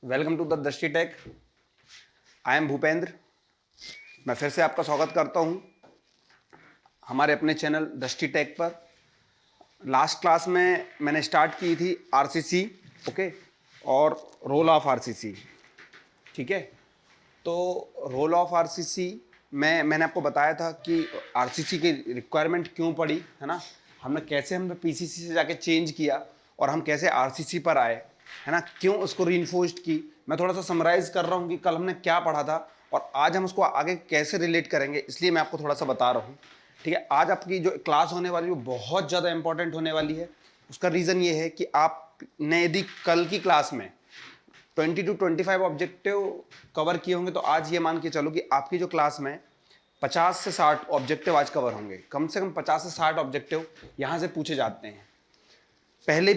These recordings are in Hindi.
वेलकम टू द दृष्टि टेक। I am Bhupendra. मैं फिर से आपका स्वागत करता हूँ हमारे अपने चैनल दृष्टि टेक पर। लास्ट क्लास में मैंने स्टार्ट की थी आरसीसी, ओके, और रोल ऑफ आरसीसी, ठीक है। तो रोल ऑफ आरसीसी में मैंने आपको बताया था कि आरसीसी की रिक्वायरमेंट क्यों पड़ी, है ना। हमने पीसीसी से जाके चेंज किया और हम कैसे आरसीसी पर आए, है ना, क्यों उसको रीइंफोर्स्ड की। मैं थोड़ा सा समराइज कर रहा हूँ कि कल हमने क्या पढ़ा था और आज हम उसको आगे कैसे रिलेट करेंगे, इसलिए मैं आपको थोड़ा सा बता रहा हूँ, ठीक है। आज आपकी जो क्लास होने वाली है वो बहुत ज़्यादा इंपॉर्टेंट होने वाली है। उसका रीज़न ये है कि आपने यदि कल की क्लास में 20 to 25 ऑब्जेक्टिव कवर किए होंगे तो आज ये मान के चलो कि आपकी जो क्लास में 50 से 60 ऑब्जेक्टिव आज कवर होंगे। कम से कम 50 से 60 ऑब्जेक्टिव यहाँ से पूछे जाते हैं। पहले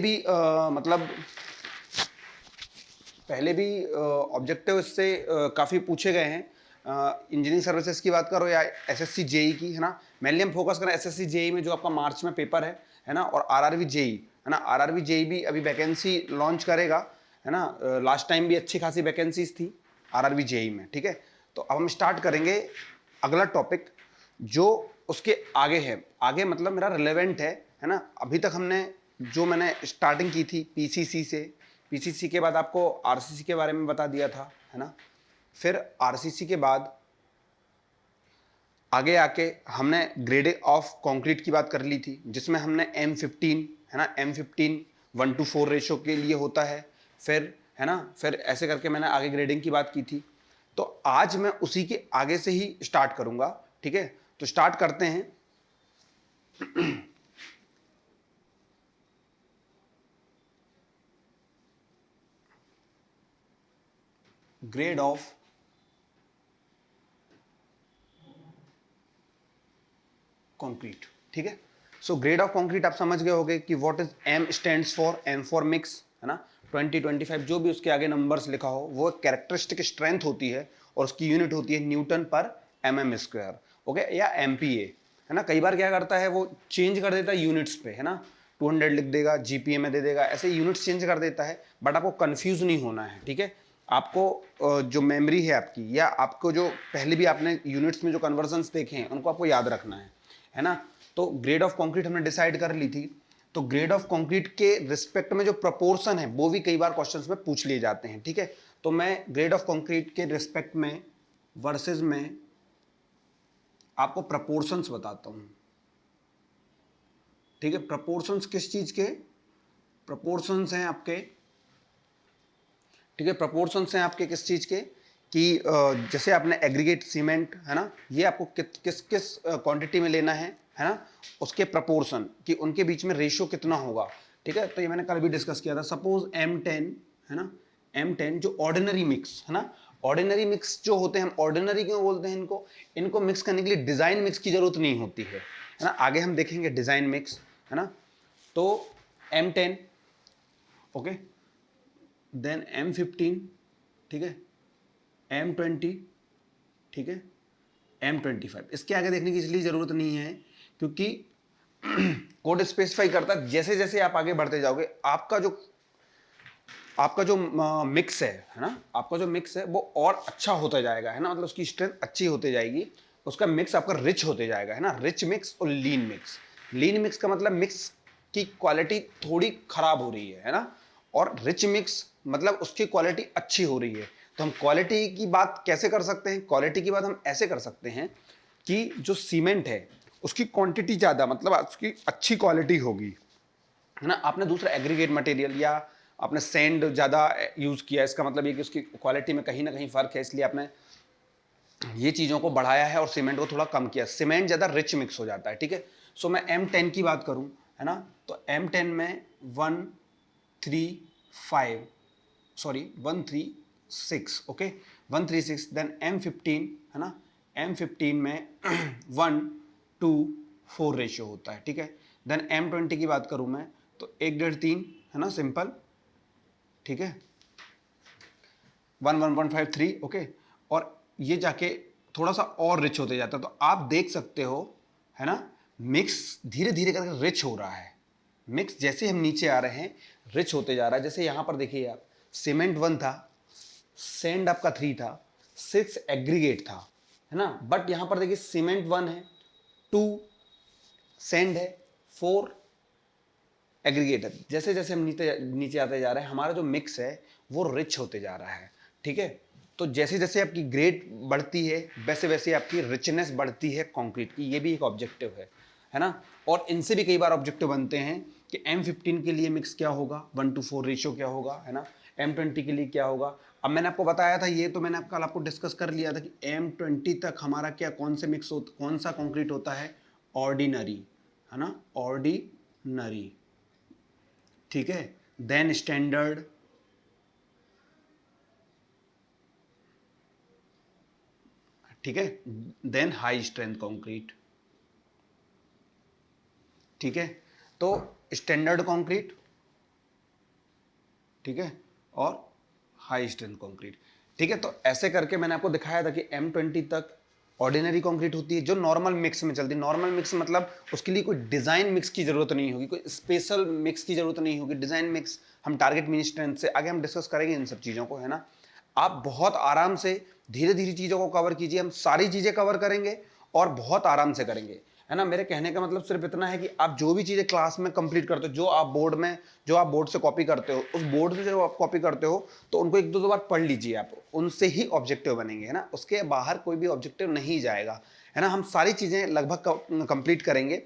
भी ऑब्जेक्टिव इससे काफ़ी पूछे गए हैं। इंजीनियरिंग सर्विसेज की बात करो या एसएससी जेई की, है ना। मेनली हम फोकस करें एसएससी जेई में जो आपका मार्च में पेपर है ना, और आरआरबी जेई, है ना। आरआरबी जेई भी अभी वैकेंसी लॉन्च करेगा, है ना। लास्ट टाइम भी अच्छी खासी वैकेंसीज थी आरआरबी जेई में, ठीक है। तो अब हम स्टार्ट करेंगे अगला टॉपिक जो उसके आगे है। आगे मतलब मेरा रिलेवेंट है ना। अभी तक मैंने स्टार्टिंग की थी पीसीसी से। पीसीसी के बाद आपको आरसीसी के बारे में बता दिया था, है ना। फिर आरसीसी के बाद आगे आके हमने ग्रेड ऑफ कंक्रीट की बात कर ली थी, जिसमें हमने M15, है ना, M15 1:4 रेशो के लिए होता है। फिर, है ना, फिर ऐसे करके मैंने आगे ग्रेडिंग की बात की थी। तो आज मैं उसी के आगे से ही स्टार्ट करूंगा, ठीक है। तो स्टार्ट करते हैं। ग्रेड ऑफ कंक्रीट, ठीक है। सो ग्रेड ऑफ कंक्रीट आप समझ गए होंगे कि what is M stands for, M for mix, है ना। 2025 जो भी उसके आगे नंबर्स लिखा हो वो कैरेक्टरिस्टिक स्ट्रेंथ होती है और उसकी यूनिट होती है न्यूटन पर mm स्क्वायर, ओके, या MPa, है ना। कई बार क्या करता है वो चेंज कर देता है यूनिट्स पे, है ना। 200 लिख देगा, जीपीए में दे देगा, ऐसे यूनिट्स चेंज कर देता है। बट आपको कंफ्यूज नहीं होना है, ठीक है। आपको जो मेमोरी है आपकी, या आपको जो पहले भी आपने यूनिट्स में जो कन्वर्जन्स देखे हैं उनको आपको याद रखना है ना। तो ग्रेड ऑफ कंक्रीट हमने डिसाइड कर ली थी। तो ग्रेड ऑफ कंक्रीट के रिस्पेक्ट में जो प्रपोर्शन है वो भी कई बार क्वेश्चंस में पूछ लिए जाते हैं, ठीक है। तो मैं ग्रेड ऑफ कंक्रीट के रिस्पेक्ट में वर्सेस में आपको प्रपोर्शंस बताता हूं, ठीक है। प्रपोर्शंस किस चीज के? प्रपोर्शंस हैं आपके, ठीक है। प्रपोर्शंस हैं आपके किस चीज के कि जैसे आपने एग्रीगेट सीमेंट, है ना, ये आपको किस किस क्वांटिटी में लेना है ना, उसके प्रपोर्शन कि उनके बीच में रेशियो कितना होगा, ठीक है। तो ये मैंने कल भी डिस्कस किया था। सपोज M10, है ना, M10 जो ऑर्डिनरी मिक्स, है ना। ऑर्डिनरी मिक्स जो होते हैं, हम ऑर्डिनरी क्यों बोलते हैं इनको मिक्स करने के लिए डिजाइन मिक्स की जरूरत नहीं होती है ना। आगे हम देखेंगे डिजाइन मिक्स, है ना। तो M10, ओके, देन M15, ठीक है, M20, ठीक है, M25। इसके आगे देखने की इसलिए जरूरत नहीं है क्योंकि कोड स्पेसिफाई करता है जैसे जैसे आप आगे बढ़ते जाओगे आपका जो मिक्स है ना, आपका जो मिक्स है वो और अच्छा होता जाएगा, है ना। मतलब उसकी स्ट्रेंथ अच्छी होती जाएगी, उसका मिक्स आपका रिच होते जाएगा, है ना। रिच मिक्स और लीन मिक्स। लीन मिक्स का मतलब मिक्स की क्वालिटी थोड़ी खराब हो रही है ना। और रिच मिक्स मतलब उसकी क्वालिटी अच्छी हो रही है। तो हम क्वालिटी की बात कैसे कर सकते हैं? क्वालिटी की बात हम ऐसे कर सकते हैं कि जो सीमेंट है उसकी क्वांटिटी ज़्यादा, मतलब उसकी अच्छी क्वालिटी होगी, है ना। आपने दूसरा एग्रीगेट मटेरियल या आपने सैंड ज़्यादा यूज़ किया, इसका मतलब ये कि उसकी क्वालिटी में कहीं ना कहीं फ़र्क है, इसलिए आपने ये चीज़ों को बढ़ाया है और सीमेंट को थोड़ा कम किया। सीमेंट ज़्यादा रिच मिक्स हो जाता है, ठीक है। सो मैं M10 की बात करूं, है ना, तो M10 में 136, ओके, 136। देन M15, है ना, M15 में 1:4 रेशियो होता है, ठीक है। देन M20 की बात करूं मैं तो 1.5-3, है ना, सिंपल, ठीक है, 1:1.53, ओके। और ये जाके थोड़ा सा और रिच होते जाता है। तो आप देख सकते हो, है ना, मिक्स धीरे धीरे करके रिच हो रहा है। मिक्स जैसे हम नीचे आ रहे हैं रिच होते जा रहा है। जैसे यहां पर देखिए आप, सीमेंट 1 था, सैंड आपका 3 था, 6 एग्रीगेट था, है ना। बट यहां पर देखिए सीमेंट 1 है, 2 सैंड है, 4 एग्रीगेट है। जैसे जैसे हम नीचे नीचे आते जा रहे हैं हमारा जो मिक्स है वो रिच होते जा रहा है, ठीक है। तो जैसे जैसे आपकी ग्रेड बढ़ती है वैसे वैसे आपकी रिचनेस बढ़ती है कंक्रीट की, ये भी एक ऑब्जेक्टिव है ना। और इनसे भी कई बार ऑब्जेक्टिव बनते हैं कि M15 के लिए मिक्स क्या होगा, 1:4 रेशियो क्या होगा, है ना। M20 के लिए क्या होगा। अब मैंने आपको बताया था, ये तो मैंने कल आपको डिस्कस कर लिया था कि M20 तक हमारा क्या, कौन से मिक्स कौन सा कंक्रीट होता है, ऑर्डिनरी, है ना, ऑर्डिनरी, ठीक है। देन स्टैंडर्ड, ठीक है। देन हाई स्ट्रेंथ कंक्रीट, ठीक है। तो स्टैंडर्ड कंक्रीट, ठीक है, और हाई स्ट्रेंथ कंक्रीट, ठीक है। तो ऐसे करके मैंने आपको दिखाया था कि M20 तक ऑर्डिनरी कंक्रीट होती है जो नॉर्मल मिक्स में चलती है। नॉर्मल मिक्स मतलब उसके लिए कोई डिजाइन मिक्स की जरूरत नहीं होगी, कोई स्पेशल मिक्स की जरूरत नहीं होगी। डिजाइन मिक्स हम टारगेट मीन स्ट्रेंथ से आगे हम डिस्कस करेंगे इन सब चीजों को, है ना। आप बहुत आराम से धीरे धीरे चीजों को कवर कीजिए, हम सारी चीजें कवर करेंगे और बहुत आराम से करेंगे, है ना। मेरे कहने का मतलब सिर्फ इतना है कि आप जो भी चीजें क्लास में कंप्लीट करते हो, जो आप बोर्ड से कॉपी करते हो, उस बोर्ड से जो आप कॉपी करते हो तो उनको एक दो बार पढ़ लीजिए आप, उनसे ही ऑब्जेक्टिव बनेंगे, है ना। उसके बाहर कोई भी ऑब्जेक्टिव नहीं जाएगा, है ना। हम सारी चीजें लगभग कंप्लीट करेंगे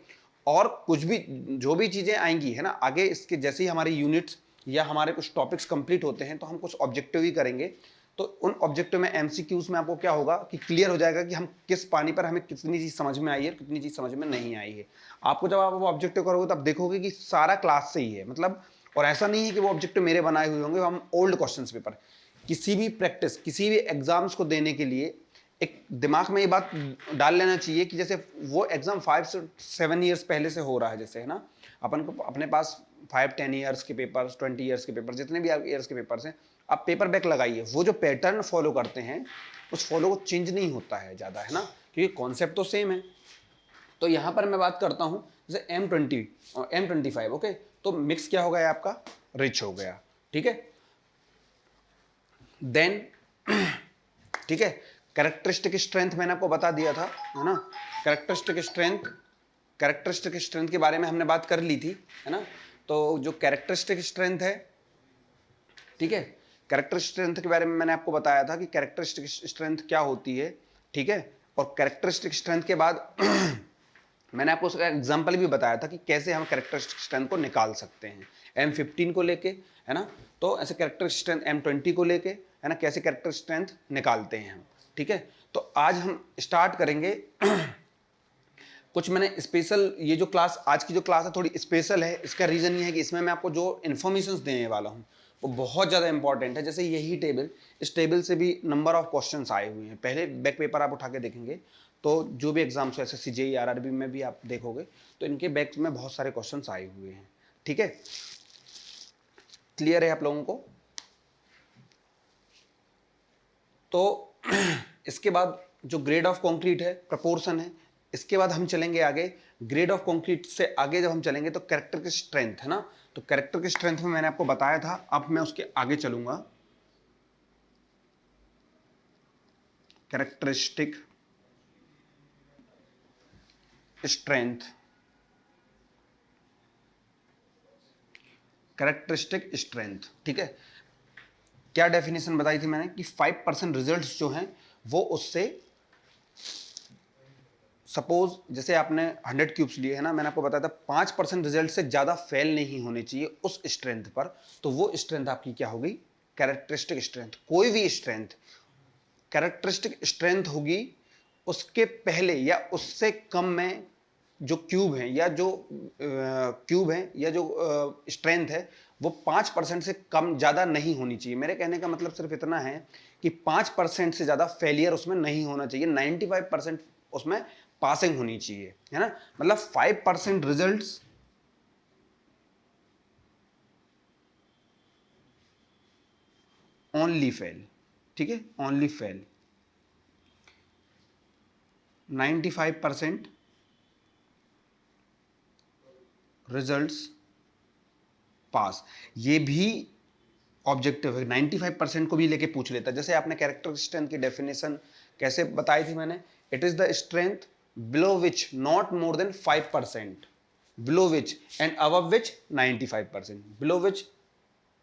और कुछ भी जो भी चीजें आएंगी, है ना, आगे इसके जैसे ही हमारी यूनिट्स या हमारे कुछ टॉपिक्स कंप्लीट होते हैं तो हम कुछ ऑब्जेक्टिव ही करेंगे। तो उन ऑब्जेक्टिव में MCQs में आपको क्या होगा कि क्लियर हो जाएगा कि हम किस पानी पर हमें कितनी चीज समझ में आई है, कितनी चीज समझ में नहीं आई है। आपको जब आप वो ऑब्जेक्टिव करोगे तब देखोगे कि सारा क्लास से ही है, मतलब। और ऐसा नहीं है कि वो ऑब्जेक्टिव मेरे बनाए हुए होंगे, हम ओल्ड क्वेश्चन पेपर, किसी भी प्रैक्टिस, किसी भी एग्जाम्स को देने के लिए एक दिमाग में ये बात डाल लेना चाहिए कि जैसे वो एग्जाम 5 से 7 ईयर्स पहले से हो रहा है, जैसे, है ना। अपन को अपने पास 5-10 ईयर्स के पेपर्स, 20 ईयर्स के पेपर, जितने भी ईयर्स के पेपर्स हैं, आप पेपर बैक लगाइए। वो जो पैटर्न फॉलो करते हैं उस फॉलो को चेंज नहीं होता है ज़्यादा, है ना, क्योंकि कॉन्सेप्ट तो सेम है। तो यहाँ पर मैं बात करता हूँ जैसे M20 और M25, ओके। तो मिक्स क्या हो गया आपका, रिच हो गया, ठीक है। देन ठीक है, कैरेक्टरिस्टिक स्ट्रेंथ मैंने आपको बता दिया था, है ना। कैरेक्टरिस्टिक स्ट्रेंथ के बारे में हमने बात कर ली थी, है ना। तो जो कैरेक्टरिस्टिक स्ट्रेंथ है, ठीक है, कैरेक्टरिस्टिक स्ट्रेंथ के बारे में मैंने आपको बताया था कि कैरेक्टरिस्टिक स्ट्रेंथ क्या होती है, ठीक है। और कैरेक्टरिस्टिक स्ट्रेंथ के बाद मैंने आपको उसका एग्जाम्पल भी बताया था कि कैसे हम कैरेक्टरिस्टिक स्ट्रेंथ को निकाल सकते हैं M15 को लेके, है ना। तो ऐसे कैरेक्टरिस्टिक स्ट्रेंथ M20 को लेके, है ना, कैसे कैरेक्टरिस्टिक स्ट्रेंथ निकालते हैं हम, ठीक है। तो आज हम स्टार्ट करेंगे कुछ मैंने स्पेशल, ये जो क्लास आज की जो क्लास है थोड़ी स्पेशल है। इसका रीज़न ये है कि इसमें मैं आपको जो इन्फॉर्मेशन देने वाला हूँ वो बहुत ज़्यादा इंपॉर्टेंट है। जैसे यही टेबल, इस टेबल से भी नंबर ऑफ क्वेश्चंस आए हुए हैं। पहले बैक पेपर आप उठा के देखेंगे तो जो भी एग्जाम्स SSC JEE RRB में भी आप देखोगे तो इनके बैक में बहुत सारे क्वेश्चंस आए हुए हैं, ठीक है। क्लियर है आप लोगों को। तो इसके बाद जो ग्रेड ऑफ कंक्रीट है, प्रपोर्शन है। इसके बाद हम चलेंगे आगे, ग्रेड ऑफ कंक्रीट से आगे जब हम चलेंगे तो कैरेक्टर की स्ट्रेंथ, है ना। तो कैरेक्टर की स्ट्रेंथ में मैंने आपको बताया था, अब मैं उसके आगे चलूंगा। कैरेक्टरिस्टिक स्ट्रेंथ, कैरेक्टरिस्टिक स्ट्रेंथ, ठीक है। क्या डेफिनेशन बताई थी मैंने कि 5% रिजल्ट्स जो हैं वो उससे, सपोज जैसे आपने 100 क्यूब्स लिए, है ना, मैंने आपको बताया था 5% रिजल्ट से ज़्यादा फेल नहीं होने चाहिए उस स्ट्रेंथ पर। तो वो स्ट्रेंथ आपकी क्या होगी, कैरेक्टरिस्टिक स्ट्रेंथ। कोई भी स्ट्रेंथ कैरेक्टरिस्टिक स्ट्रेंथ होगी, उसके पहले या उससे कम में जो क्यूब है या जो स्ट्रेंथ है वो 5% से कम ज़्यादा नहीं होनी चाहिए। मेरे कहने का मतलब सिर्फ इतना है कि 5% से ज़्यादा फेलियर उसमें नहीं होना चाहिए, 95% उसमें पासिंग होनी चाहिए, है ना। मतलब 5% रिजल्ट्स ओनली फेल, ठीक है, ओनली फेल। 95% रिजल्ट्स पास। ये भी ऑब्जेक्टिव है, 95% को भी लेके पूछ लेता है। जैसे आपने कैरेक्टर स्ट्रेंथ की डेफिनेशन कैसे बताई थी मैंने, it is the strength below which not more than 5%, below which and above which 95%, below which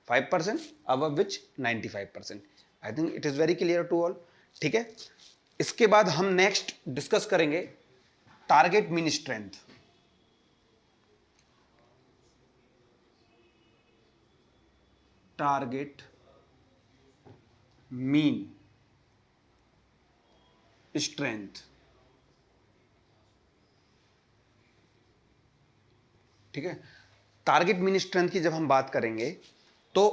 5%, above which 95%। I think it is very clear to all. ठीक है, इसके बाद हम नेक्स्ट डिस्कस करेंगे target mean strength. Target mean strength. ठीक है, टारगेट मीन स्ट्रेंथ की जब हम बात करेंगे तो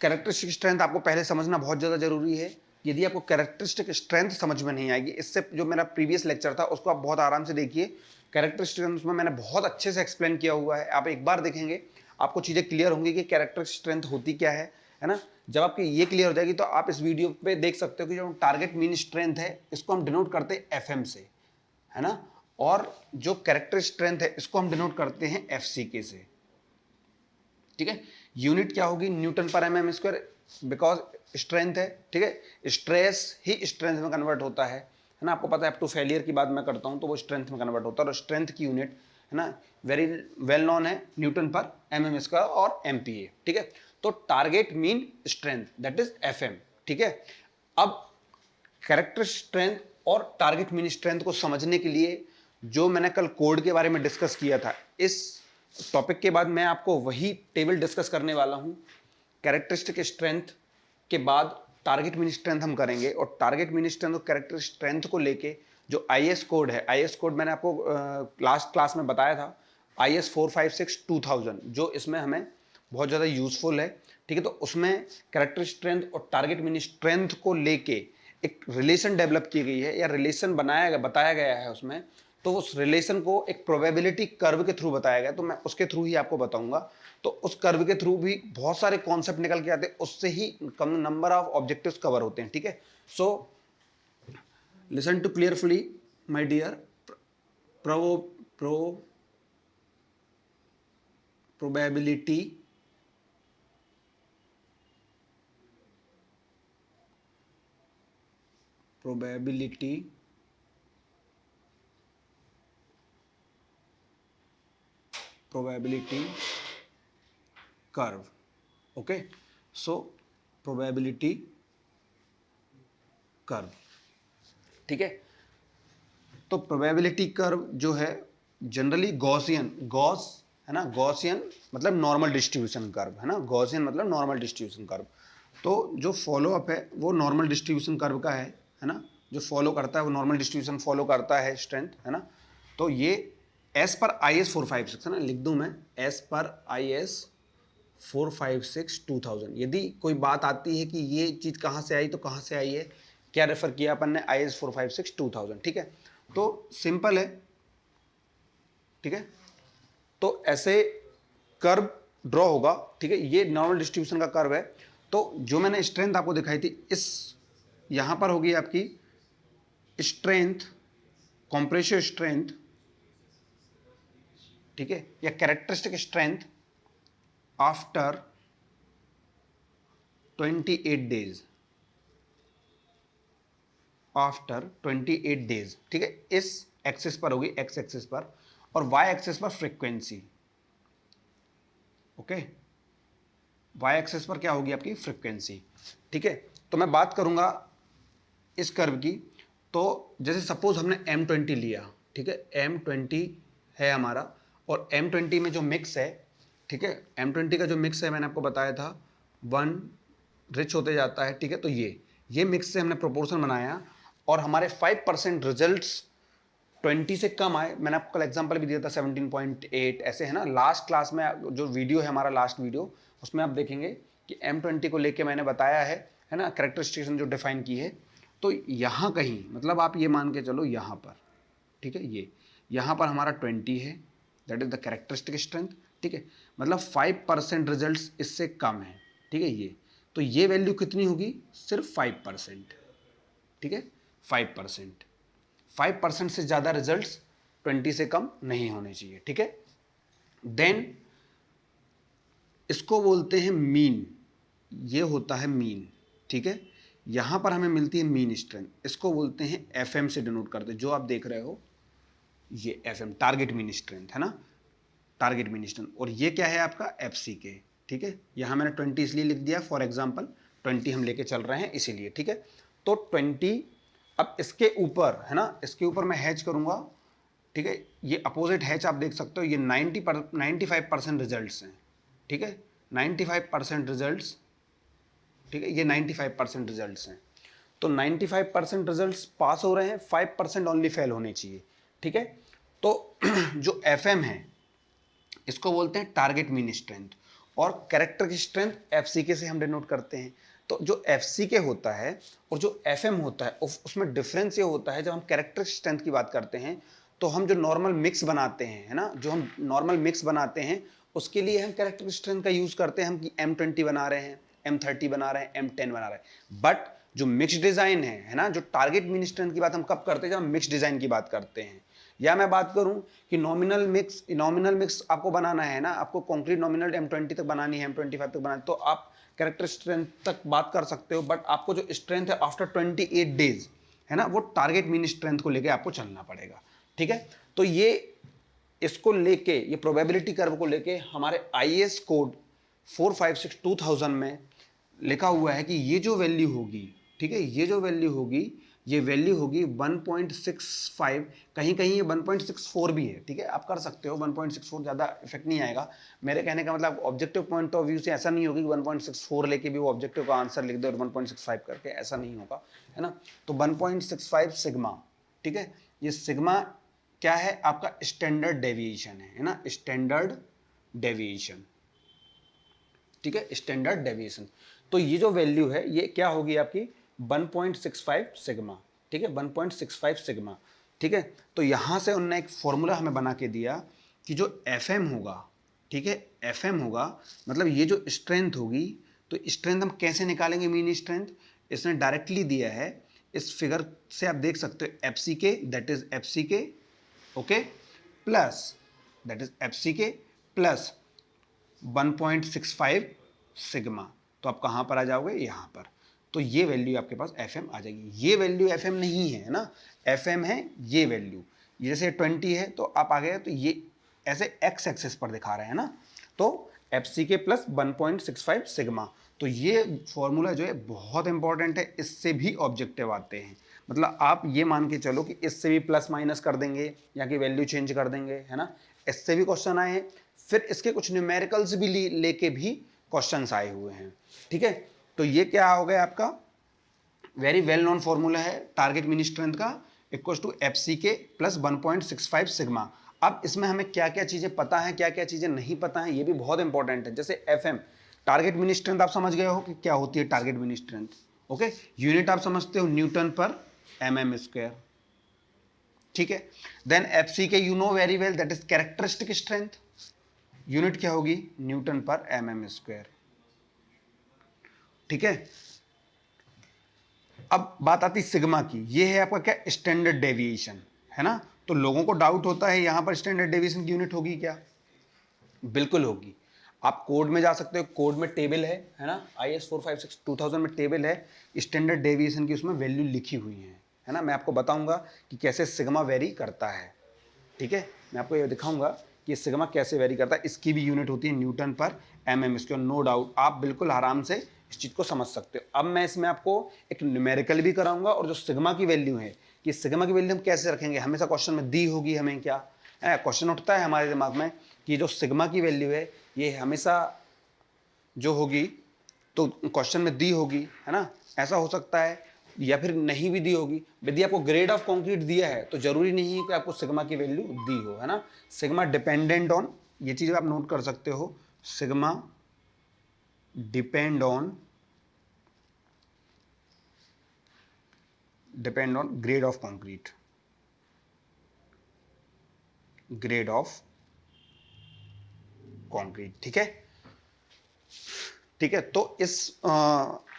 कैरेक्टरिस्टिक स्ट्रेंथ आपको पहले समझना बहुत ज़्यादा जरूरी है। यदि आपको कैरेक्टरिस्टिक स्ट्रेंथ समझ में नहीं आएगी, इससे जो मेरा प्रीवियस लेक्चर था उसको आप बहुत आराम से देखिए, कैरेक्टरिस्टिक स्ट्रेंथ में मैंने बहुत अच्छे से एक्सप्लेन किया हुआ है। आप एक बार देखेंगे आपको चीज़ें क्लियर होंगी कि कैरेक्टर स्ट्रेंथ होती क्या है ना। जब आपकी ये क्लियर हो जाएगी तो आप इस वीडियो पे देख सकते हो कि जो टारगेट मीन स्ट्रेंथ है इसको हम डिनोट करते हैं FM से, है ना, और जो कैरेक्टर स्ट्रेंथ है इसको हम डिनोट करते हैं FCK से। ठीक है, यूनिट क्या होगी, न्यूटन पर mm स्क्वायर, बिकॉज स्ट्रेंथ है। ठीक है, स्ट्रेस ही स्ट्रेंथ में कन्वर्ट होता है ना। आपको पता है अप टू फेलियर की बात मैं करता हूं तो वो स्ट्रेंथ में कन्वर्ट होता है, और स्ट्रेंथ की यूनिट है ना वेरी वेल नोन है, न्यूटन पर mm स्क्वायर और MPa। ठीक है, तो target mean strength that is FM। ठीक है, अब कैरेक्टर स्ट्रेंथ और टारगेट मीन स्ट्रेंथ को समझने के लिए जो मैंने कल कोड के बारे में डिस्कस किया था, इस टॉपिक के बाद मैं आपको वही टेबल डिस्कस करने वाला हूं। कैरेक्टरिस्टिक स्ट्रेंथ के बाद टारगेट मीन स्ट्रेंथ हम करेंगे, और टारगेट मीन स्ट्रेंथ और कैरेक्टर स्ट्रेंथ को लेके जो IS कोड है, IS कोड मैंने आपको लास्ट क्लास में बताया था, IS 456-2000, जो इसमें हमें बहुत ज़्यादा यूजफुल है। ठीक है, तो उसमें कैरेक्टर स्ट्रेंथ और टारगेट मीन स्ट्रेंथ को लेके एक रिलेशन डेवलप की गई है, या रिलेशन बताया गया है उसमें। तो उस रिलेशन को एक प्रोबेबिलिटी कर्व के थ्रू बताया गया, तो मैं उसके थ्रू ही आपको बताऊंगा। तो उस कर्व के थ्रू भी बहुत सारे कॉन्सेप्ट निकल के आते हैं, उससे ही कम नंबर ऑफ ऑब्जेक्टिव्स कवर होते हैं। ठीक है, so listen to carefully my dear. Probability curve. Okay, so probability curve. ठीक है, तो प्रोबेबिलिटी कर्व जो है जनरली गॉस है ना, गॉसियन मतलब नॉर्मल डिस्ट्रीब्यूशन कर्व है ना, गॉसियन मतलब नॉर्मल डिस्ट्रीब्यूशन कर्व। तो जो फॉलो अप है वो नॉर्मल डिस्ट्रीब्यूशन कर्व का है ना, जो फॉलो करता है वो नॉर्मल डिस्ट्रीब्यूशन फॉलो करता है स्ट्रेंथ, है ना। तो ये एस पर IS 456 है ना, लिख दूं मैं एस पर IS 456-2000। यदि कोई बात आती है कि ये चीज़ कहाँ से आई, तो कहाँ से आई है, क्या रेफर किया अपन ने, IS 456-2000। ठीक है, तो सिंपल है। ठीक है, तो ऐसे कर्व ड्रॉ होगा। ठीक है, ये नॉर्मल डिस्ट्रीब्यूशन का कर्व है। तो जो मैंने स्ट्रेंथ आपको दिखाई थी, इस यहां पर होगी आपकी स्ट्रेंथ, कॉम्प्रेसिव स्ट्रेंथ, ठीक है, या characteristic strength after 28 days, after 28 days. ठीक है, इस एक्सिस पर होगी, एक्स एक्सिस पर, और वाई एक्सिस पर फ्रीक्वेंसी। ओके, वाई एक्सिस पर क्या होगी आपकी फ्रीक्वेंसी। ठीक है, तो मैं बात करूंगा इस कर्व की। तो जैसे सपोज हमने M20 लिया, ठीक है, M20 है हमारा, और M20 में जो मिक्स है, ठीक है, M20 का जो मिक्स है मैंने आपको बताया था 1 रिच होते जाता है। ठीक है, तो ये मिक्स से हमने प्रोपोर्शन बनाया, और हमारे 5% रिजल्ट्स 20 से कम आए। मैंने आपको कल एग्जांपल भी दिया था 17.8 ऐसे, है ना। लास्ट क्लास में जो वीडियो है हमारा, लास्ट वीडियो, उसमें आप देखेंगे कि M20 को लेके मैंने बताया है ना, कैरेक्टरिस्टिक्स जो डिफाइन की है। तो यहाँ कहीं मतलब आप ये मान के चलो यहाँ पर, ठीक है, ये यहाँ पर हमारा 20 है, that is the characteristic strength. ठीक है, मतलब 5% रिजल्ट्स इससे कम है। ठीक है, ये तो ये वैल्यू कितनी होगी, सिर्फ 5%। ठीक है, 5% से ज़्यादा रिजल्ट्स 20 से कम नहीं होने चाहिए। ठीक है, देन इसको बोलते हैं मीन। ये होता है मीन, ठीक है। यहाँ पर हमें मिलती है मीन स्ट्रेंथ, इसको बोलते हैं एफएम से डिनोट करते हैं। जो आप देख रहे हो ये एफएम टारगेट मीन स्ट्रेंथ है ना, टारगेट मीन स्ट्रेंथ। और ये क्या है आपका एफसीके, ठीक है। यहाँ मैंने 20 इसलिए लिख दिया, फॉर एग्जांपल 20 हम लेके चल रहे हैं इसीलिए, ठीक है। तो 20, अब इसके ऊपर है ना, इसके ऊपर मैं हैच करूंगा, ठीक है। ये अपोजिट हैच आप देख सकते हो, ये 95% रिजल्ट्स हैं, ठीक है। 95% रिजल्ट्स, ठीक है, ये 95% रिजल्ट्स हैं। तो 95% रिजल्ट्स पास हो रहे हैं, 5% ओनली फेल होने चाहिए, ठीक है। तो जो एफएम है इसको बोलते हैं टारगेट मीन स्ट्रेंथ, और कैरेक्टर की स्ट्रेंथ एफसीके से हम डिनोट करते हैं। तो जो एफसीके होता है और जो एफएम होता है उसमें डिफरेंस ये होता है, जब हम कैरेक्टर स्ट्रेंथ की बात करते हैं तो हम जो नॉर्मल मिक्स बनाते हैं, है ना, जो हम नॉर्मल मिक्स बनाते हैं उसके लिए हम कैरेक्टर स्ट्रेंथ का यूज करते हैं। हम M20 बना रहे हैं, M30 बना रहे हैं, M10 बना रहे हैं। बट जो मिक्स डिजाइन है ना, जो टारगेट मीन स्ट्रेंथ की बात हम कब करते हैं, जब हम मिक्स डिजाइन की बात करते हैं। या मैं बात करूं कि नॉमिनल मिक्स आपको बनाना है ना, आपको कॉन्क्रीट नॉमिनल M20 तक बनानी है, M25 तक बनानी है, तो आप कैरेक्टर स्ट्रेंथ तक बात कर सकते हो। बट आपको जो स्ट्रेंथ है आफ्टर 28 डेज है ना, वो टारगेट मीन स्ट्रेंथ को लेके आपको चलना पड़ेगा, ठीक है। तो ये इसको लेके, ये प्रोबेबिलिटी कर्व को लेके हमारे IAS कोड 456/2000 में लिखा हुआ है कि ये जो वैल्यू होगी, ठीक है, ये जो वैल्यू होगी, ये वैल्यू होगी 1.65, कहीं कहीं ये 1.64 भी है, ठीक है। आप कर सकते हो 1.64, ज़्यादा इफेक्ट नहीं आएगा। मेरे कहने का मतलब ऑब्जेक्टिव पॉइंट ऑफ व्यू से ऐसा नहीं होगी कि 1.64 लेके भी वो ऑब्जेक्टिव का आंसर लिख दे और 1.65 करके, ऐसा नहीं होगा, है ना। तो 1.65 सिग्मा, ठीक है। ये सिग्मा क्या है, आपका स्टैंडर्ड डेविएशन है ना, स्टैंडर्ड डेविएशन, ठीक है, स्टैंडर्ड डेविएशन। तो ये जो वैल्यू है ये क्या होगी आपकी 1.65 सिग्मा, ठीक है, 1.65 सिग्मा, ठीक है। तो यहाँ से उन्होंने एक फॉर्मूला हमें बना के दिया कि जो एफएम होगा, ठीक है, एफएम होगा मतलब ये जो स्ट्रेंथ होगी, तो स्ट्रेंथ हम कैसे निकालेंगे मीन स्ट्रेंथ, इसने डायरेक्टली दिया है। इस फिगर से आप देख सकते हो FCK, that is FCK, okay, plus that is FCK plus 1.65 sigma. तो आप कहाँ पर आ जाओगे, यहाँ पर। तो ये वैल्यू आपके पास एफएम आ जाएगी। ये वैल्यू एफएम नहीं है ना, एफएम है ये वैल्यू। जैसे 20 है तो आप आ गए, तो ये ऐसे एक्स एक्सेस पर दिखा रहे हैं ना, तो एफसीके प्लस 1.65 सिग्मा। तो ये फॉर्मूला जो है बहुत इंपॉर्टेंट है, इससे भी ऑब्जेक्टिव आते हैं। मतलब आप ये मान के चलो कि इससे भी प्लस माइनस कर देंगे या कि वैल्यू चेंज कर देंगे, है ना, इससे भी क्वेश्चन आए हैं। फिर इसके कुछ न्यूमेरिकल्स भी लेके भी क्वेश्चंस आए हुए हैं, ठीक है। तो ये क्या हो गया आपका वेरी वेल नोन फॉर्मूला है टारगेट मीन स्ट्रेंथ का, इक्वल टू एफसीके प्लस 1.65 सिग्मा। अब इसमें हमें क्या क्या चीजें पता है, क्या क्या चीजें नहीं पता है, ये भी बहुत इंपॉर्टेंट है। जैसे एफएम टारगेट मीन स्ट्रेंथ आप समझ गए हो कि क्या होती है target mean strength, okay. Unit आप समझते हो न्यूटन पर mm², ठीक है। Then FCK you know very well, that is characteristic strength, unit क्या होगी न्यूटन पर mm², ठीक है। अब बात आती सिग्मा की, ये है आपका क्या स्टैंडर्ड डेविएशन, है ना। तो लोगों को डाउट होता है यहां पर स्टैंडर्ड डेविएशन की यूनिट होगी क्या, बिल्कुल होगी। आप कोड में जा सकते हो, कोड में टेबल है ना, IAS 456/2000 में टेबल है, स्टैंडर्ड डेविएशन की उसमें वैल्यू लिखी हुई है ना। मैं आपको बताऊंगा कि कैसे सिग्मा वेरी करता है, ठीक है। मैं आपको ये दिखाऊंगा कि सिग्मा कैसे वेरी करता है। इसकी भी यूनिट होती है न्यूटन पर mm², नो डाउट। आप बिल्कुल आराम से इस चीज़ को समझ सकते हो। अब मैं इसमें आपको एक न्यूमेरिकल भी कराऊंगा, और जो सिग्मा की वैल्यू है कि सिग्मा की वैल्यू हम कैसे रखेंगे, हमेशा क्वेश्चन में दी होगी हमें, क्या क्वेश्चन उठता है हमारे दिमाग में कि जो सिग्मा की वैल्यू है ये हमेशा जो होगी तो क्वेश्चन में दी होगी, है ना। ऐसा हो सकता है या फिर नहीं भी दी होगी। यदि आपको ग्रेड ऑफ कंक्रीट दिया है तो जरूरी नहीं है कि आपको सिग्मा की वैल्यू दी हो, है ना। सिग्मा डिपेंडेंट ऑन, ये चीज आप नोट कर सकते हो, sigma depend on grade of concrete, grade of concrete, ठीक है, ठीक है। तो इस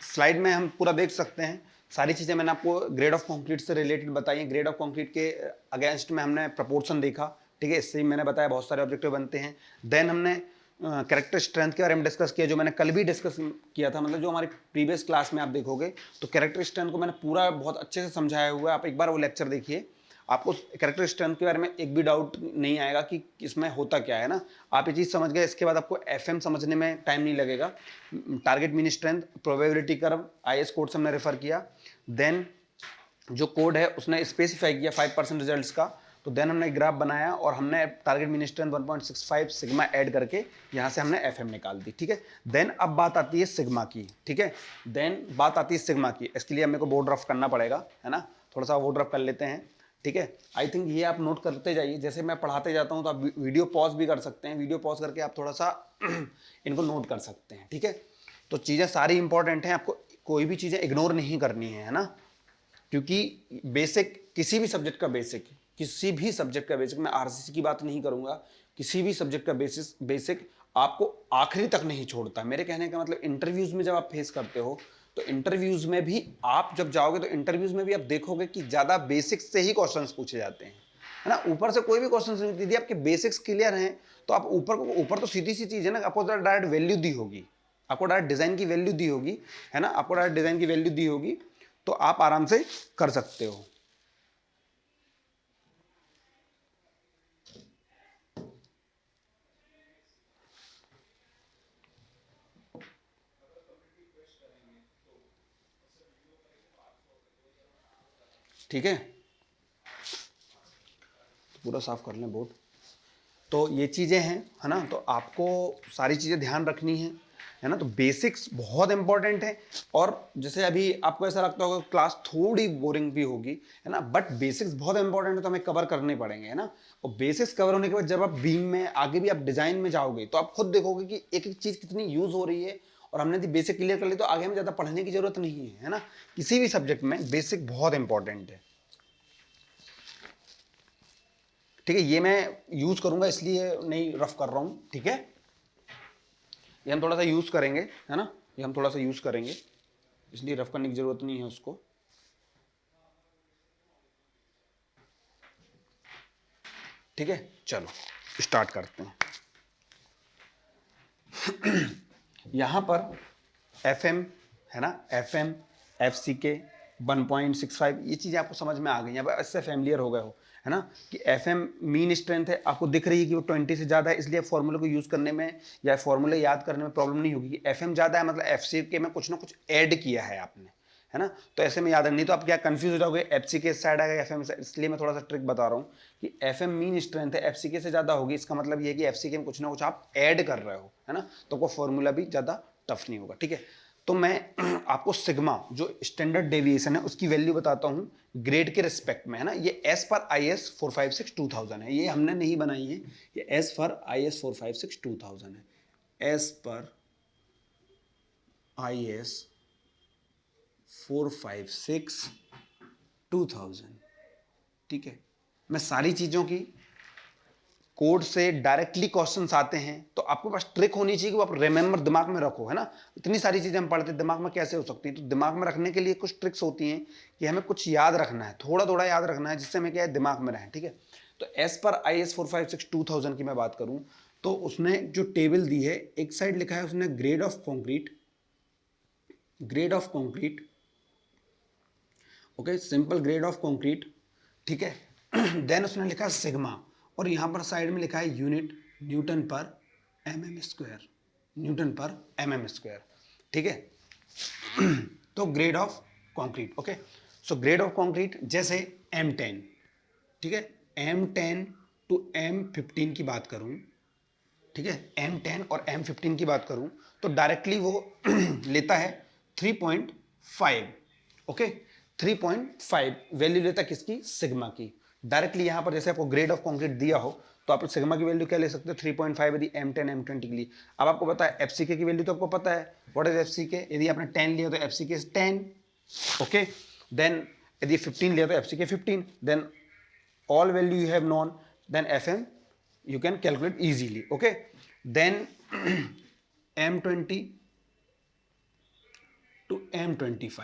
स्लाइड में हम पूरा देख सकते हैं, सारी चीजें मैंने आपको ग्रेड ऑफ कंक्रीट से रिलेटेड बताई हैं। ग्रेड ऑफ कंक्रीट के अगेंस्ट में हमने प्रोपोर्शन देखा, ठीक है, इससे ही मैंने बताया बहुत सारे ऑब्जेक्टिव बनते हैं। देन हमने कैरेक्टर स्ट्रेंथ के बारे में डिस्कस किया, जो मैंने कल भी डिस्कस किया था, मतलब जो हमारी प्रीवियस क्लास में आप देखोगे तो कैरेक्टर स्ट्रेंथ को मैंने पूरा बहुत अच्छे से समझाया हुआ है। आप एक बार वो लेक्चर देखिए, आपको कैरेक्टर स्ट्रेंथ के बारे में एक भी डाउट नहीं आएगा कि इसमें होता क्या है ना। आप ये चीज़ समझ गए, इसके बाद आपको एफएम समझने में टाइम नहीं लगेगा। Target mean strength, probability curve, IS code से हमने रेफर किया। देन जो कोड है उसने स्पेसिफाई किया 5% रिजल्ट्स का। तो देन हमने ग्राफ बनाया और हमने target mean strength 1.65 sigma add करके यहाँ से हमने एफएम निकाल दी, ठीक है। देन अब बात आती है सिग्मा की, ठीक है। देन बात आती है सिग्मा की, इसके लिए मेरे को बोर्ड रफ करना पड़ेगा, है ना। थोड़ा सा बोर्ड रफ कर लेते हैं, ठीक है। आई थिंक ये आप नोट करते जाइए, जैसे मैं पढ़ाते जाता हूँ तो आप वीडियो पॉज भी कर सकते हैं, वीडियो पॉज करके आप थोड़ा सा इनको नोट कर सकते हैं, ठीक है। तो चीज़ें सारी इंपॉर्टेंट हैं, आपको कोई भी चीज़ें इग्नोर नहीं करनी है ना, क्योंकि बेसिक किसी भी सब्जेक्ट का बेसिक, किसी भी सब्जेक्ट का बेसिक, मैं आरसीसी की बात नहीं करूंगा, किसी भी सब्जेक्ट का बेसिक आपको आखिरी तक नहीं छोड़ता। मेरे कहने का मतलब इंटरव्यूज में जब आप फेस करते हो तो इंटरव्यूज में भी आप जब जाओगे तो इंटरव्यूज में भी आप देखोगे कि ज्यादा बेसिक्स से ही क्वेश्चंस पूछे जाते हैं, है ना। ऊपर से कोई भी क्वेश्चन नहीं, यदि आपके बेसिक्स क्लियर हैं तो आप ऊपर तो सीधी सी चीज है ना, आपको डायरेक्ट वैल्यू दी होगी, आपको डायरेक्ट डिजाइन की वैल्यू दी होगी, है ना, आपको डायरेक्ट डिजाइन की वैल्यू दी होगी, तो आप आराम से कर सकते हो। ठीक है, तो पूरा साफ कर लें बोर्ड। तो ये चीज़ें हैं, है ना। तो आपको सारी चीज़ें ध्यान रखनी है ना। तो बेसिक्स बहुत इंपॉर्टेंट है। और जैसे अभी आपको ऐसा लगता होगा क्लास थोड़ी बोरिंग भी होगी, है ना, बट बेसिक्स बहुत इंपॉर्टेंट है तो हमें कवर करने पड़ेंगे, है ना। और बेसिक्स कवर होने के बाद जब आप बीम में आगे भी आप डिजाइन में जाओगे तो आप खुद देखोगे कि एक एक चीज़ कितनी यूज हो रही है। और हमने यदि बेसिक क्लियर कर ली तो आगे हमें ज़्यादा पढ़ने की जरूरत नहीं है ना। किसी भी सब्जेक्ट में बेसिक बहुत इंपॉर्टेंट है, ठीक है। ये मैं यूज करूंगा इसलिए नहीं रफ कर रहा हूं, ठीक है। ये हम थोड़ा सा यूज करेंगे, है ना, ये हम थोड़ा सा यूज करेंगे, इसलिए रफ करने की जरूरत नहीं है उसको। ठीक है, चलो स्टार्ट करते हैं। यहां पर एफएम, है ना, एफएम, एफसीके 1.65, ये चीज़ें आपको समझ में आ गई हैं, अब इससे फैमिलियर हो गए हो, है ना, कि एफएम मीन स्ट्रेंथ है, आपको दिख रही है कि वो 20 से ज़्यादा है, इसलिए फॉर्मूले को यूज़ करने में या फॉर्मूले याद करने में प्रॉब्लम नहीं होगी। एफएम ज़्यादा है मतलब एफसीके में कुछ ना कुछ ऐड किया है आपने, है ना। तो ऐसे में याद नहीं तो आप क्या कंफ्यूज हो जाओगे, एफसीके साइड आएगा एफएम से, इसलिए मैं थोड़ा सा ट्रिक बता रहा हूँ कि एफएम मीन स्ट्रेंथ है, एफसीके से ज़्यादा होगी, इसका मतलब ये है कि एफसीके में कुछ ना कुछ आप ऐड कर रहे हो, है ना, तो वो फॉर्मूला भी ज़्यादा टफ नहीं होगा, ठीक है। तो मैं आपको सिग्मा जो स्टैंडर्ड डेविएशन है उसकी वैल्यू बताता हूं ग्रेड के रिस्पेक्ट में, है ना। ये एस पर IAS 456 2000 है, ये हमने नहीं बनाई है, ये एस पर IAS 456 2000 है, एस पर IAS 456 2000, ठीक है। मैं सारी चीज़ों की कोड से डायरेक्टली क्वेश्चंस आते हैं तो आपके पास ट्रिक होनी चाहिए कि वो आप रिमेंबर दिमाग में रखो, है ना। इतनी सारी चीज़ें हम पढ़ते हैं, दिमाग में कैसे हो सकती है, तो दिमाग में रखने के लिए कुछ ट्रिक्स होती हैं कि हमें कुछ याद रखना है, थोड़ा थोड़ा याद रखना है, जिससे हमें क्या है दिमाग में रहे, ठीक है। तो एस पर IAS 456 2000 की मैं बात करूँ तो उसने जो टेबल दी है, एक साइड लिखा है उसने grade of concrete, grade of concrete, okay, simple grade of concrete, ठीक है। देन उसने लिखा सिग्मा, और यहाँ पर साइड में लिखा है यूनिट न्यूटन पर mm स्क्वायर, न्यूटन पर mm स्क्वायर, ठीक है। तो grade of concrete, okay. So grade of concrete जैसे M10, ठीक है, M10 टू M15 की बात करूं, ठीक है, M10 और M15 की बात करूं तो डायरेक्टली वो लेता है 3.5, ओके, 3.5 वैल्यू लेता है किसकी, सिग्मा की। डायरेक्टली यहां पर जैसे आपको ग्रेड ऑफ कंक्रीट दिया हो तो आप सिग्मा की वैल्यू क्या ले सकते हो, 3.5 यदि M10 M20 के लिए। अब आपको पता है एफसीके की वैल्यू तो आपको पता है, व्हाट इज एफसीके, यदि आपने 10 लिया तो एफसीके इज 10, ओके। देन यदि 15 लिया तो एफसीके 15, then all value you have known, then FM you can calculate easily, okay. Then M20 to M25,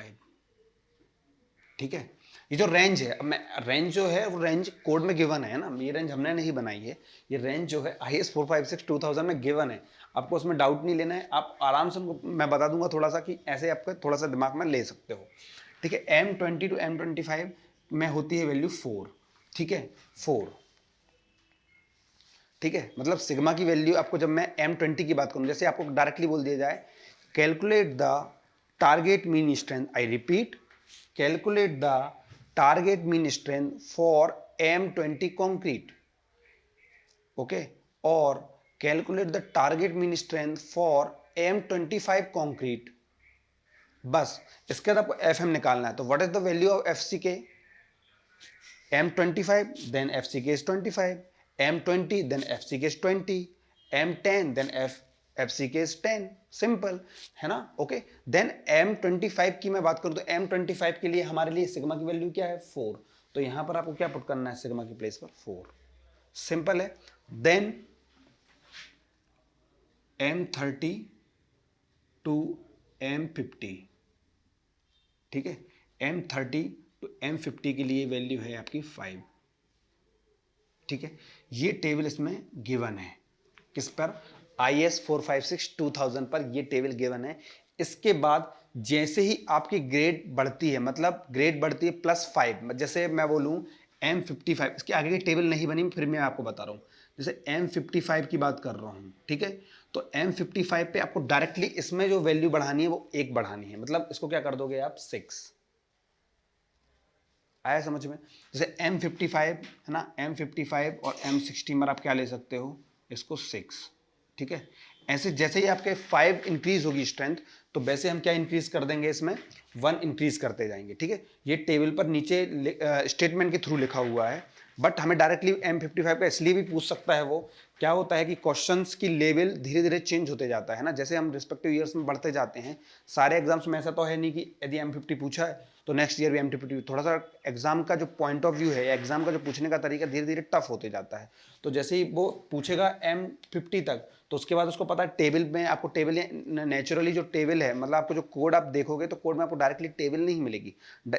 ठीक है। ये जो रेंज है, अब मैं रेंज जो है वो रेंज कोड में गिवन है ना, ये रेंज हमने नहीं बनाई है, ये रेंज जो है IAS 456 2000 में गिवन है। आपको उसमें डाउट नहीं लेना है, आप आराम से उनको मैं बता दूंगा थोड़ा सा कि ऐसे आपका थोड़ा सा दिमाग में ले सकते हो। ठीक है, M20 to M25 में होती है वैल्यू 4, ठीक है 4, ठीक है, मतलब सिग्मा की वैल्यू आपको जब मैं M20 की बात करूं, जैसे आपको डायरेक्टली बोल दिया जाए calculate the target mean strength, I repeat, calculate the target mean strength for M20 concrete, okay, और calculate the target mean strength for M25 concrete, बस इसके बाद आपको FM निकालना है। तो what is the value of FCK? M25 then FCK is 25, M20 then FCK is 20, M10 then FCK is 10, simple है ना, ओके। देन M25 की मैं बात करूं तो M25 के लिए हमारे लिए सिग्मा की वैल्यू क्या है 4, तो यहां पर आपको क्या पुट करना है सिग्मा की प्लेस पर 4, सिंपल है। देन M30 टू M50, ठीक है, M30 टू M50 के लिए वैल्यू है आपकी 5, ठीक है, ये टेबल इसमें गिवन है, किस पर, IS 456 2000 पर ये टेबल गिवन है। इसके बाद जैसे ही आपकी ग्रेड बढ़ती है, मतलब ग्रेड बढ़ती है +5, जैसे मैं बोलूं M55, इसके आगे की टेबल नहीं बनी, फिर मैं आपको बता रहा हूं, जैसे M55 की बात कर रहा हूं, ठीक है, तो M55 पे आपको डायरेक्टली इसमें जो वैल्यू बढ़ानी है वो 1 बढ़ानी है, मतलब इसको क्या कर दोगे आप 6, आया समझ में। जैसे M55 है ना, M55 और M60 में आप क्या ले सकते हो, इसको 6, ठीक है, ऐसे जैसे ही आपके 5 इंक्रीज होगी स्ट्रेंथ, तो वैसे हम क्या इंक्रीज कर देंगे, इसमें 1 इंक्रीज करते जाएंगे, ठीक है। ये टेबल पर नीचे स्टेटमेंट के थ्रू लिखा हुआ है, बट हमें डायरेक्टली M55 का इसलिए भी पूछ सकता है, वो क्या होता है कि क्वेश्चंस की लेवल धीरे धीरे चेंज होते जाता है ना, जैसे हम रिस्पेक्टिव ईयर्स में बढ़ते जाते हैं। सारे एग्जाम्स में ऐसा तो है नहीं कि यदि M50 पूछा है तो नेक्स्ट ईयर भी M50, थोड़ा सा एग्जाम का जो पॉइंट ऑफ व्यू है, एग्जाम का जो पूछने का तरीका धीरे धीरे टफ होते जाता है। तो जैसे ही वो पूछेगा M50 तक, तो उसके बाद उसको पता है टेबल में आपको टेबल नेचुरली जो टेबल है, मतलब आपको जो कोड आप देखोगे तो कोड में आपको डायरेक्टली टेबल नहीं मिलेगी,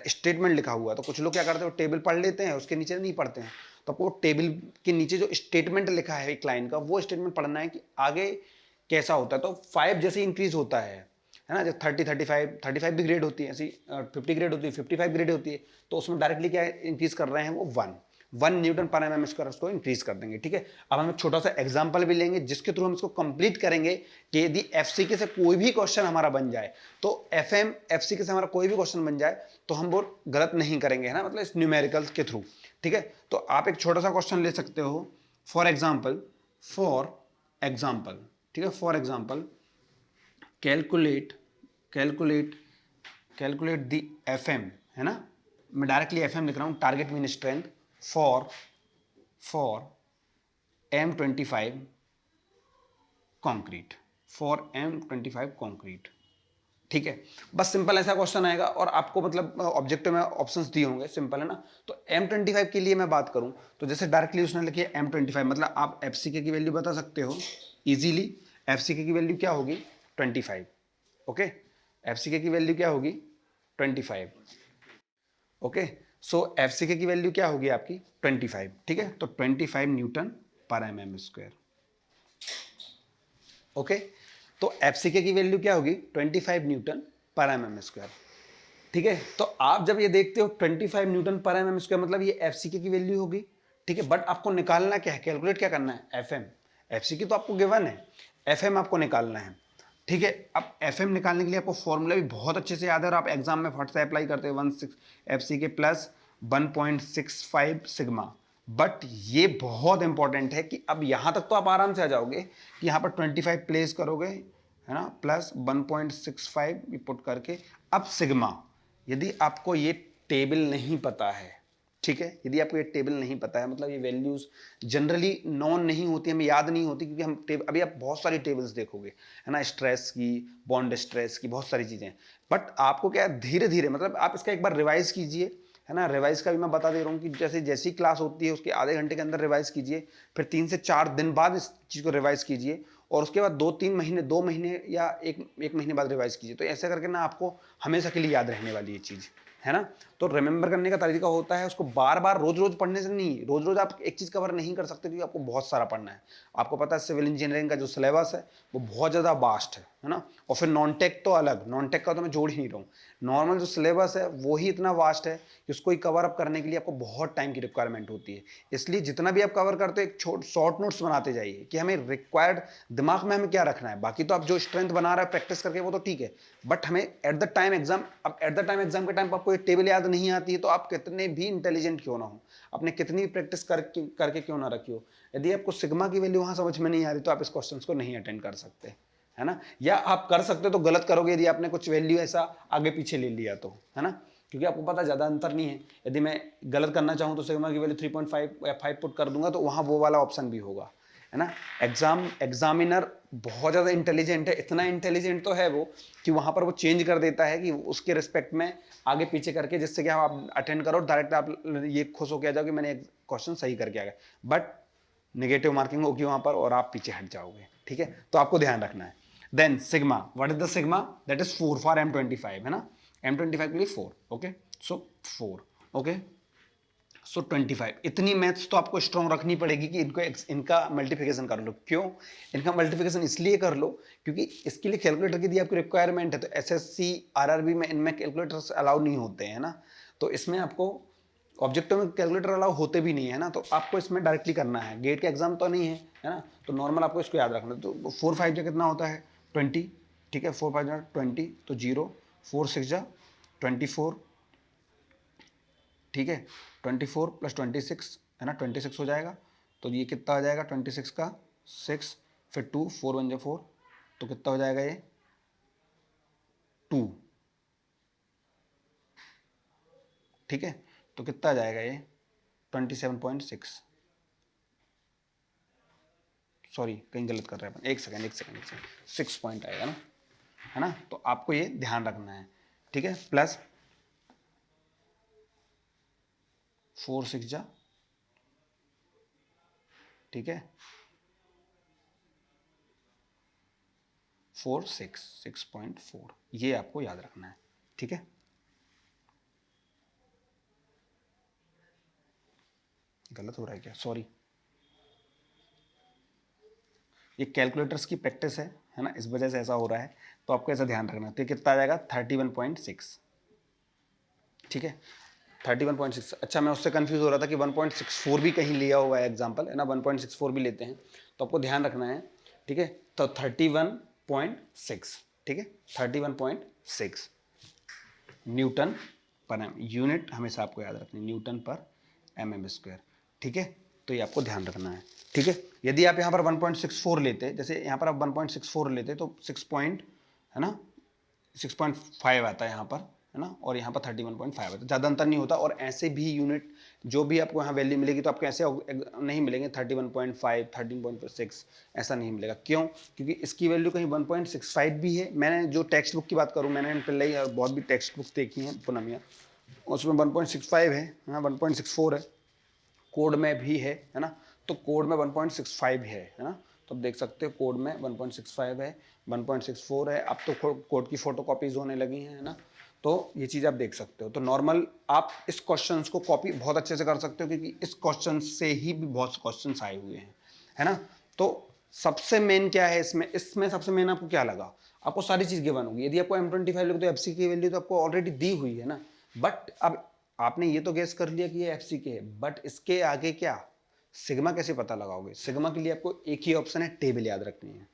स्टेटमेंट लिखा हुआ है। तो कुछ लोग क्या करते हैं, टेबल पढ़ लेते हैं, उसके नीचे नहीं पढ़ते हैं, तो आपको टेबल के नीचे जो स्टेटमेंट लिखा है एक लाइन का, वो स्टेटमेंट पढ़ना है कि आगे कैसा होता है। तो 5 जैसे इंक्रीज होता है ना, जब 30 35 भी ग्रेड होती है, ऐसी 50 ग्रेड होती है, 55 ग्रेड होती है, तो उसमें डायरेक्टली क्या इंक्रीज कर रहे हैं वो 1 न्यूटन पर mm स्क्वायर उसको इंक्रीज कर देंगे, ठीक है। अब हम एक छोटा सा एग्जांपल भी लेंगे जिसके थ्रू हम इसको कंप्लीट करेंगे कि यदि FCK से कोई भी क्वेश्चन हमारा बन जाए, तो FM FCK से हमारा कोई भी क्वेश्चन बन जाए तो हम वो गलत नहीं करेंगे, है ना, मतलब इस न्यूमेरिकल्स के थ्रू, ठीक है। तो आप एक छोटा सा क्वेश्चन ले सकते हो, फॉर एग्जाम्पल, ठीक है, for example calculate the FM, है ना, मैं डायरेक्टली FM लिख रहा हूं, target mean strength for M25 concrete, ठीक है। बस सिंपल ऐसा क्वेश्चन आएगा और आपको मतलब ऑब्जेक्टिव में ऑप्शंस दिए होंगे, सिंपल है ना। तो M25 के लिए मैं बात करूं तो जैसे डायरेक्टली उसने लिखी है M25, मतलब आप FCK की वैल्यू बता सकते हो इजीली। FCK की वैल्यू क्या होगी 25, ओके, FCK की वैल्यू क्या होगी 25, ओके। सो FCK की वैल्यू क्या होगी आपकी 25, ठीक है, तो 25 न्यूटन पर mm स्क्वायर, ओके। तो FCK की वैल्यू क्या होगी 25 न्यूटन पर mm स्क्वायर, ठीक है। तो आप जब ये देखते हो 25 न्यूटन पर mm स्क्वायर, मतलब ये FCK की वैल्यू होगी, ठीक है। बट आपको निकालना क्या है, कैलकुलेट क्या करना है, FM। FCK तो आपको गिवन है, FM आपको निकालना है, ठीक है। अब FM निकालने के लिए आपको फॉर्मूला भी बहुत अच्छे से याद है और आप एग्जाम में फट से अप्लाई करते हो, 16 FCK प्लस 1.65 सिग्मा। बट ये बहुत इंपॉर्टेंट है कि अब यहां तक तो आप आराम से आ जाओगे कि यहां पर 25 प्लेस करोगे, है ना, प्लस 1.65 पुट करके। अब सिग्मा, यदि आपको ये टेबल नहीं पता है, ठीक है, यदि आपको ये टेबल नहीं पता है, मतलब ये वैल्यूज जनरली नॉन नहीं होती, हमें याद नहीं होती, क्योंकि हम अभी आप बहुत सारी टेबल्स देखोगे, है ना, स्ट्रेस की, बॉन्ड स्ट्रेस की, बहुत सारी चीजें। बट आपको क्या धीरे धीरे, मतलब आप इसका एक बार रिवाइज कीजिए, है ना। रिवाइज का भी मैं बता दे रहा हूँ कि जैसे जैसी क्लास होती है उसके आधे घंटे के अंदर रिवाइज कीजिए, फिर 3 से 4 दिन बाद इस चीज़ को रिवाइज कीजिए, और उसके बाद 2-3 महीने, 2 महीने या एक महीने बाद रिवाइज कीजिए। तो ऐसे करके ना आपको हमेशा के लिए याद रहने वाली ये चीज़, है ना। तो रिमेंबर करने का तरीका होता है उसको बार बार रोज रोज पढ़ने से नहीं, रोज रोज आप एक चीज कवर नहीं कर सकते क्योंकि आपको बहुत सारा पढ़ना है। आपको पता है सिविल इंजीनियरिंग का जो सिलेबस है वो बहुत ज़्यादा वास्ट है ना। और फिर नॉन टेक तो अलग, नॉन टेक का तो मैं जोड़ ही नहीं रहा हूँ। नॉर्मल जो सिलेबस है वो ही इतना वास्ट है कि उसको ही कवर अप करने के लिए आपको बहुत टाइम की रिक्वायरमेंट होती है। इसलिए जितना भी आप कवर करते हो एक शॉर्ट नोट्स बनाते जाइए कि हमें रिक्वायर्ड दिमाग में हमें क्या रखना है। बाकी तो आप जो स्ट्रेंथ बना रहे हैं प्रैक्टिस करके वो तो ठीक है, बट हमें एट द टाइम एग्जाम, अब एट द टाइम एग्जाम के टाइम पर आपको एक टेबल याद नहीं आती है तो आप कितने भी इंटेलिजेंट क्यों ना हो, आपने कितनी भी प्रैक्टिस करके क्यों ना रखी हो, यदि आपको सिग्मा की वैल्यू वहां समझ में नहीं आ रही तो आप इस क्वेश्चन को नहीं अटेंड कर सकते, है ना। या आप कर सकते तो गलत करोगे यदि आपने कुछ वैल्यू ऐसा आगे पीछे ले लिया तो, है ना। क्योंकि आपको पता ज़्यादा अंतर नहीं है, यदि मैं गलत करना चाहूँ तो सिग्मा की वैल्यू 3.5 या 5 पुट कर दूंगा तो वहाँ वो वाला ऑप्शन भी होगा, है ना। एग्जामिनर बहुत ज़्यादा इंटेलिजेंट है, इतना इंटेलिजेंट तो है वो कि वहाँ पर वो चेंज कर देता है कि उसके रिस्पेक्ट में आगे पीछे करके, जिससे कि आप अटेंड करो डायरेक्ट आप ये खुश होकर आ जाओ कि मैंने एक क्वेश्चन सही करके आ गया, बट नेगेटिव मार्किंग होगी वहाँ पर और आप पीछे हट जाओगे, ठीक है। तो आपको ध्यान रखना है। Then sigma, what is the sigma, that is 4 for M25, है ना। M25 के लिए 4, ओके, सो 4, ओके, सो 25। इतनी मैथ्स तो आपको स्ट्रॉन्ग रखनी पड़ेगी कि इनका मल्टीप्लिकेशन कर लो। क्यों इनका मल्टीप्लिकेशन इसलिए कर लो क्योंकि इसके लिए कैलकुलेटर की दी आपकी रिक्वायरमेंट है, तो SSC RRB में इनमें कैलकुलेटर्स अलाउ नहीं होते हैं ना, तो इसमें आपको ऑब्जेक्टिव में कैलकुलेटर अलाउ होते भी नहीं है ना, तो आपको इसमें डायरेक्टली करना है, गेट का एग्जाम तो नहीं है ना, तो नॉर्मल आपको इसको याद रखना है। तो 4 5 जा कितना होता है 20, ठीक है, 4 5 जा 20 तो 0, 4 6 जा 24, ठीक है, 24 + 26 है ना 26 हो जाएगा, तो ये कितना आ जाएगा 26 का 6, फिर 2 4 1 जा 4, तो कितना हो जाएगा ये 2, ठीक है, तो कितना आ जाएगा ये 27.6, सॉरी कहीं गलत कर रहे हैं अपन, एक सेकंड 6 पॉइंट आएगा ना, है ना। तो आपको ये ध्यान रखना है, ठीक है, प्लस 4 6 जा, ठीक है, 4 6 6.4, ये आपको याद रखना है, ठीक है। गलत हो रहा है क्या, सॉरी, ये कैलकुलेटर्स की प्रैक्टिस है ना, इस वजह से ऐसा हो रहा है, तो आपको ऐसा ध्यान रखना है। तो कितना आ जाएगा 31.6, ठीक है, 31.6। अच्छा मैं उससे कंफ्यूज हो रहा था कि 1.64 भी कहीं लिया हुआ है एग्जाम्पल, है ना, 1.64 भी लेते हैं, तो आपको ध्यान रखना है, ठीक है। तो 31.6, ठीक है, 31.6 न्यूटन पर एम, यूनिट हमेशा आपको याद रखनी है, न्यूटन पर mm², ठीक है। तो ये आपको ध्यान रखना है, ठीक है। यदि आप यहाँ पर 1.64 लेते, जैसे यहाँ पर आप 1.64 लेते तो 6 पॉइंट, है ना, 6.5 आता है यहाँ पर, है ना, और यहाँ पर 31.5 आता है, ज़्यादा अंतर नहीं होता। और ऐसे भी यूनिट जो भी आपको यहाँ वैल्यू मिलेगी तो आपको ऐसे नहीं मिलेंगे 31.5 13.6, ऐसा नहीं मिलेगा। क्यों, क्योंकि इसकी वैल्यू कहीं 1.65 भी है। मैंने जो टेक्स्ट बुक की बात करूँ, मैंने पहले ही बहुत भी टेक्स्ट बुक देखी हैं पूनमिया, उसमें 1.65 है, 1.64 है, कोड में भी है ना, तो कोड में 1.65 है ना, तो आप देख सकते हो कोड में 1.65 है, 1.64 है। अब तो कोड की फोटोकॉपीज होने लगी हैं, है ना, तो ये चीज़ आप देख सकते हो। तो नॉर्मल आप इस क्वेश्चन को कॉपी बहुत अच्छे से कर सकते हो क्योंकि इस क्वेश्चन से ही भी बहुत क्वेश्चन आए हुए हैं, है ना। तो सबसे मेन क्या है इसमें सबसे मेन आपको क्या लगा, आपको सारी चीज़ गिवन होगी। यदि आपको M25 लगे तो FC की वैल्यू तो आपको ऑलरेडी दी हुई है ना, बट अब आपने ये तो गेस कर लिया कि ये FC के है, बट इसके आगे क्या, सिग्मा कैसे पता लगाओगे। सिग्मा के लिए आपको एक ही ऑप्शन है, टेबल याद रखनी है,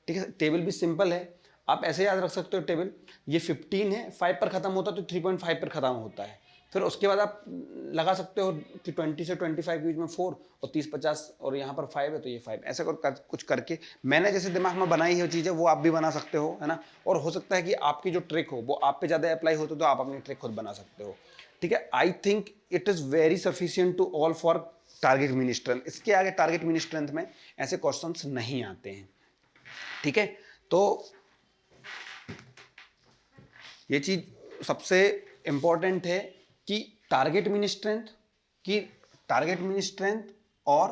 ठीक है। टेबल भी सिंपल है, आप ऐसे याद रख सकते हो टेबल, ये 15 है, 5 पर खत्म होता है तो 3.5 पर खत्म होता है। फिर उसके बाद आप लगा सकते हो कि 20 से 25 के बीच में 4 और 30 50 और यहाँ पर 5 है तो ये 5, ऐसे कुछ करके मैंने जैसे दिमाग में बनाई है चीज़ें वो आप भी बना सकते हो, है ना। और हो सकता है कि आपकी जो ट्रिक हो वो आप पे ज़्यादा अप्लाई हो तो आप अपनी ट्रिक खुद बना सकते हो, ठीक है। I think it is very sufficient to all for target mean strength. इसके आगे टारगेट मीन स्ट्रेंथ में ऐसे क्वेश्चंस नहीं आते हैं, ठीक है। तो ये चीज सबसे इंपॉर्टेंट है कि टारगेट मीन स्ट्रेंथ और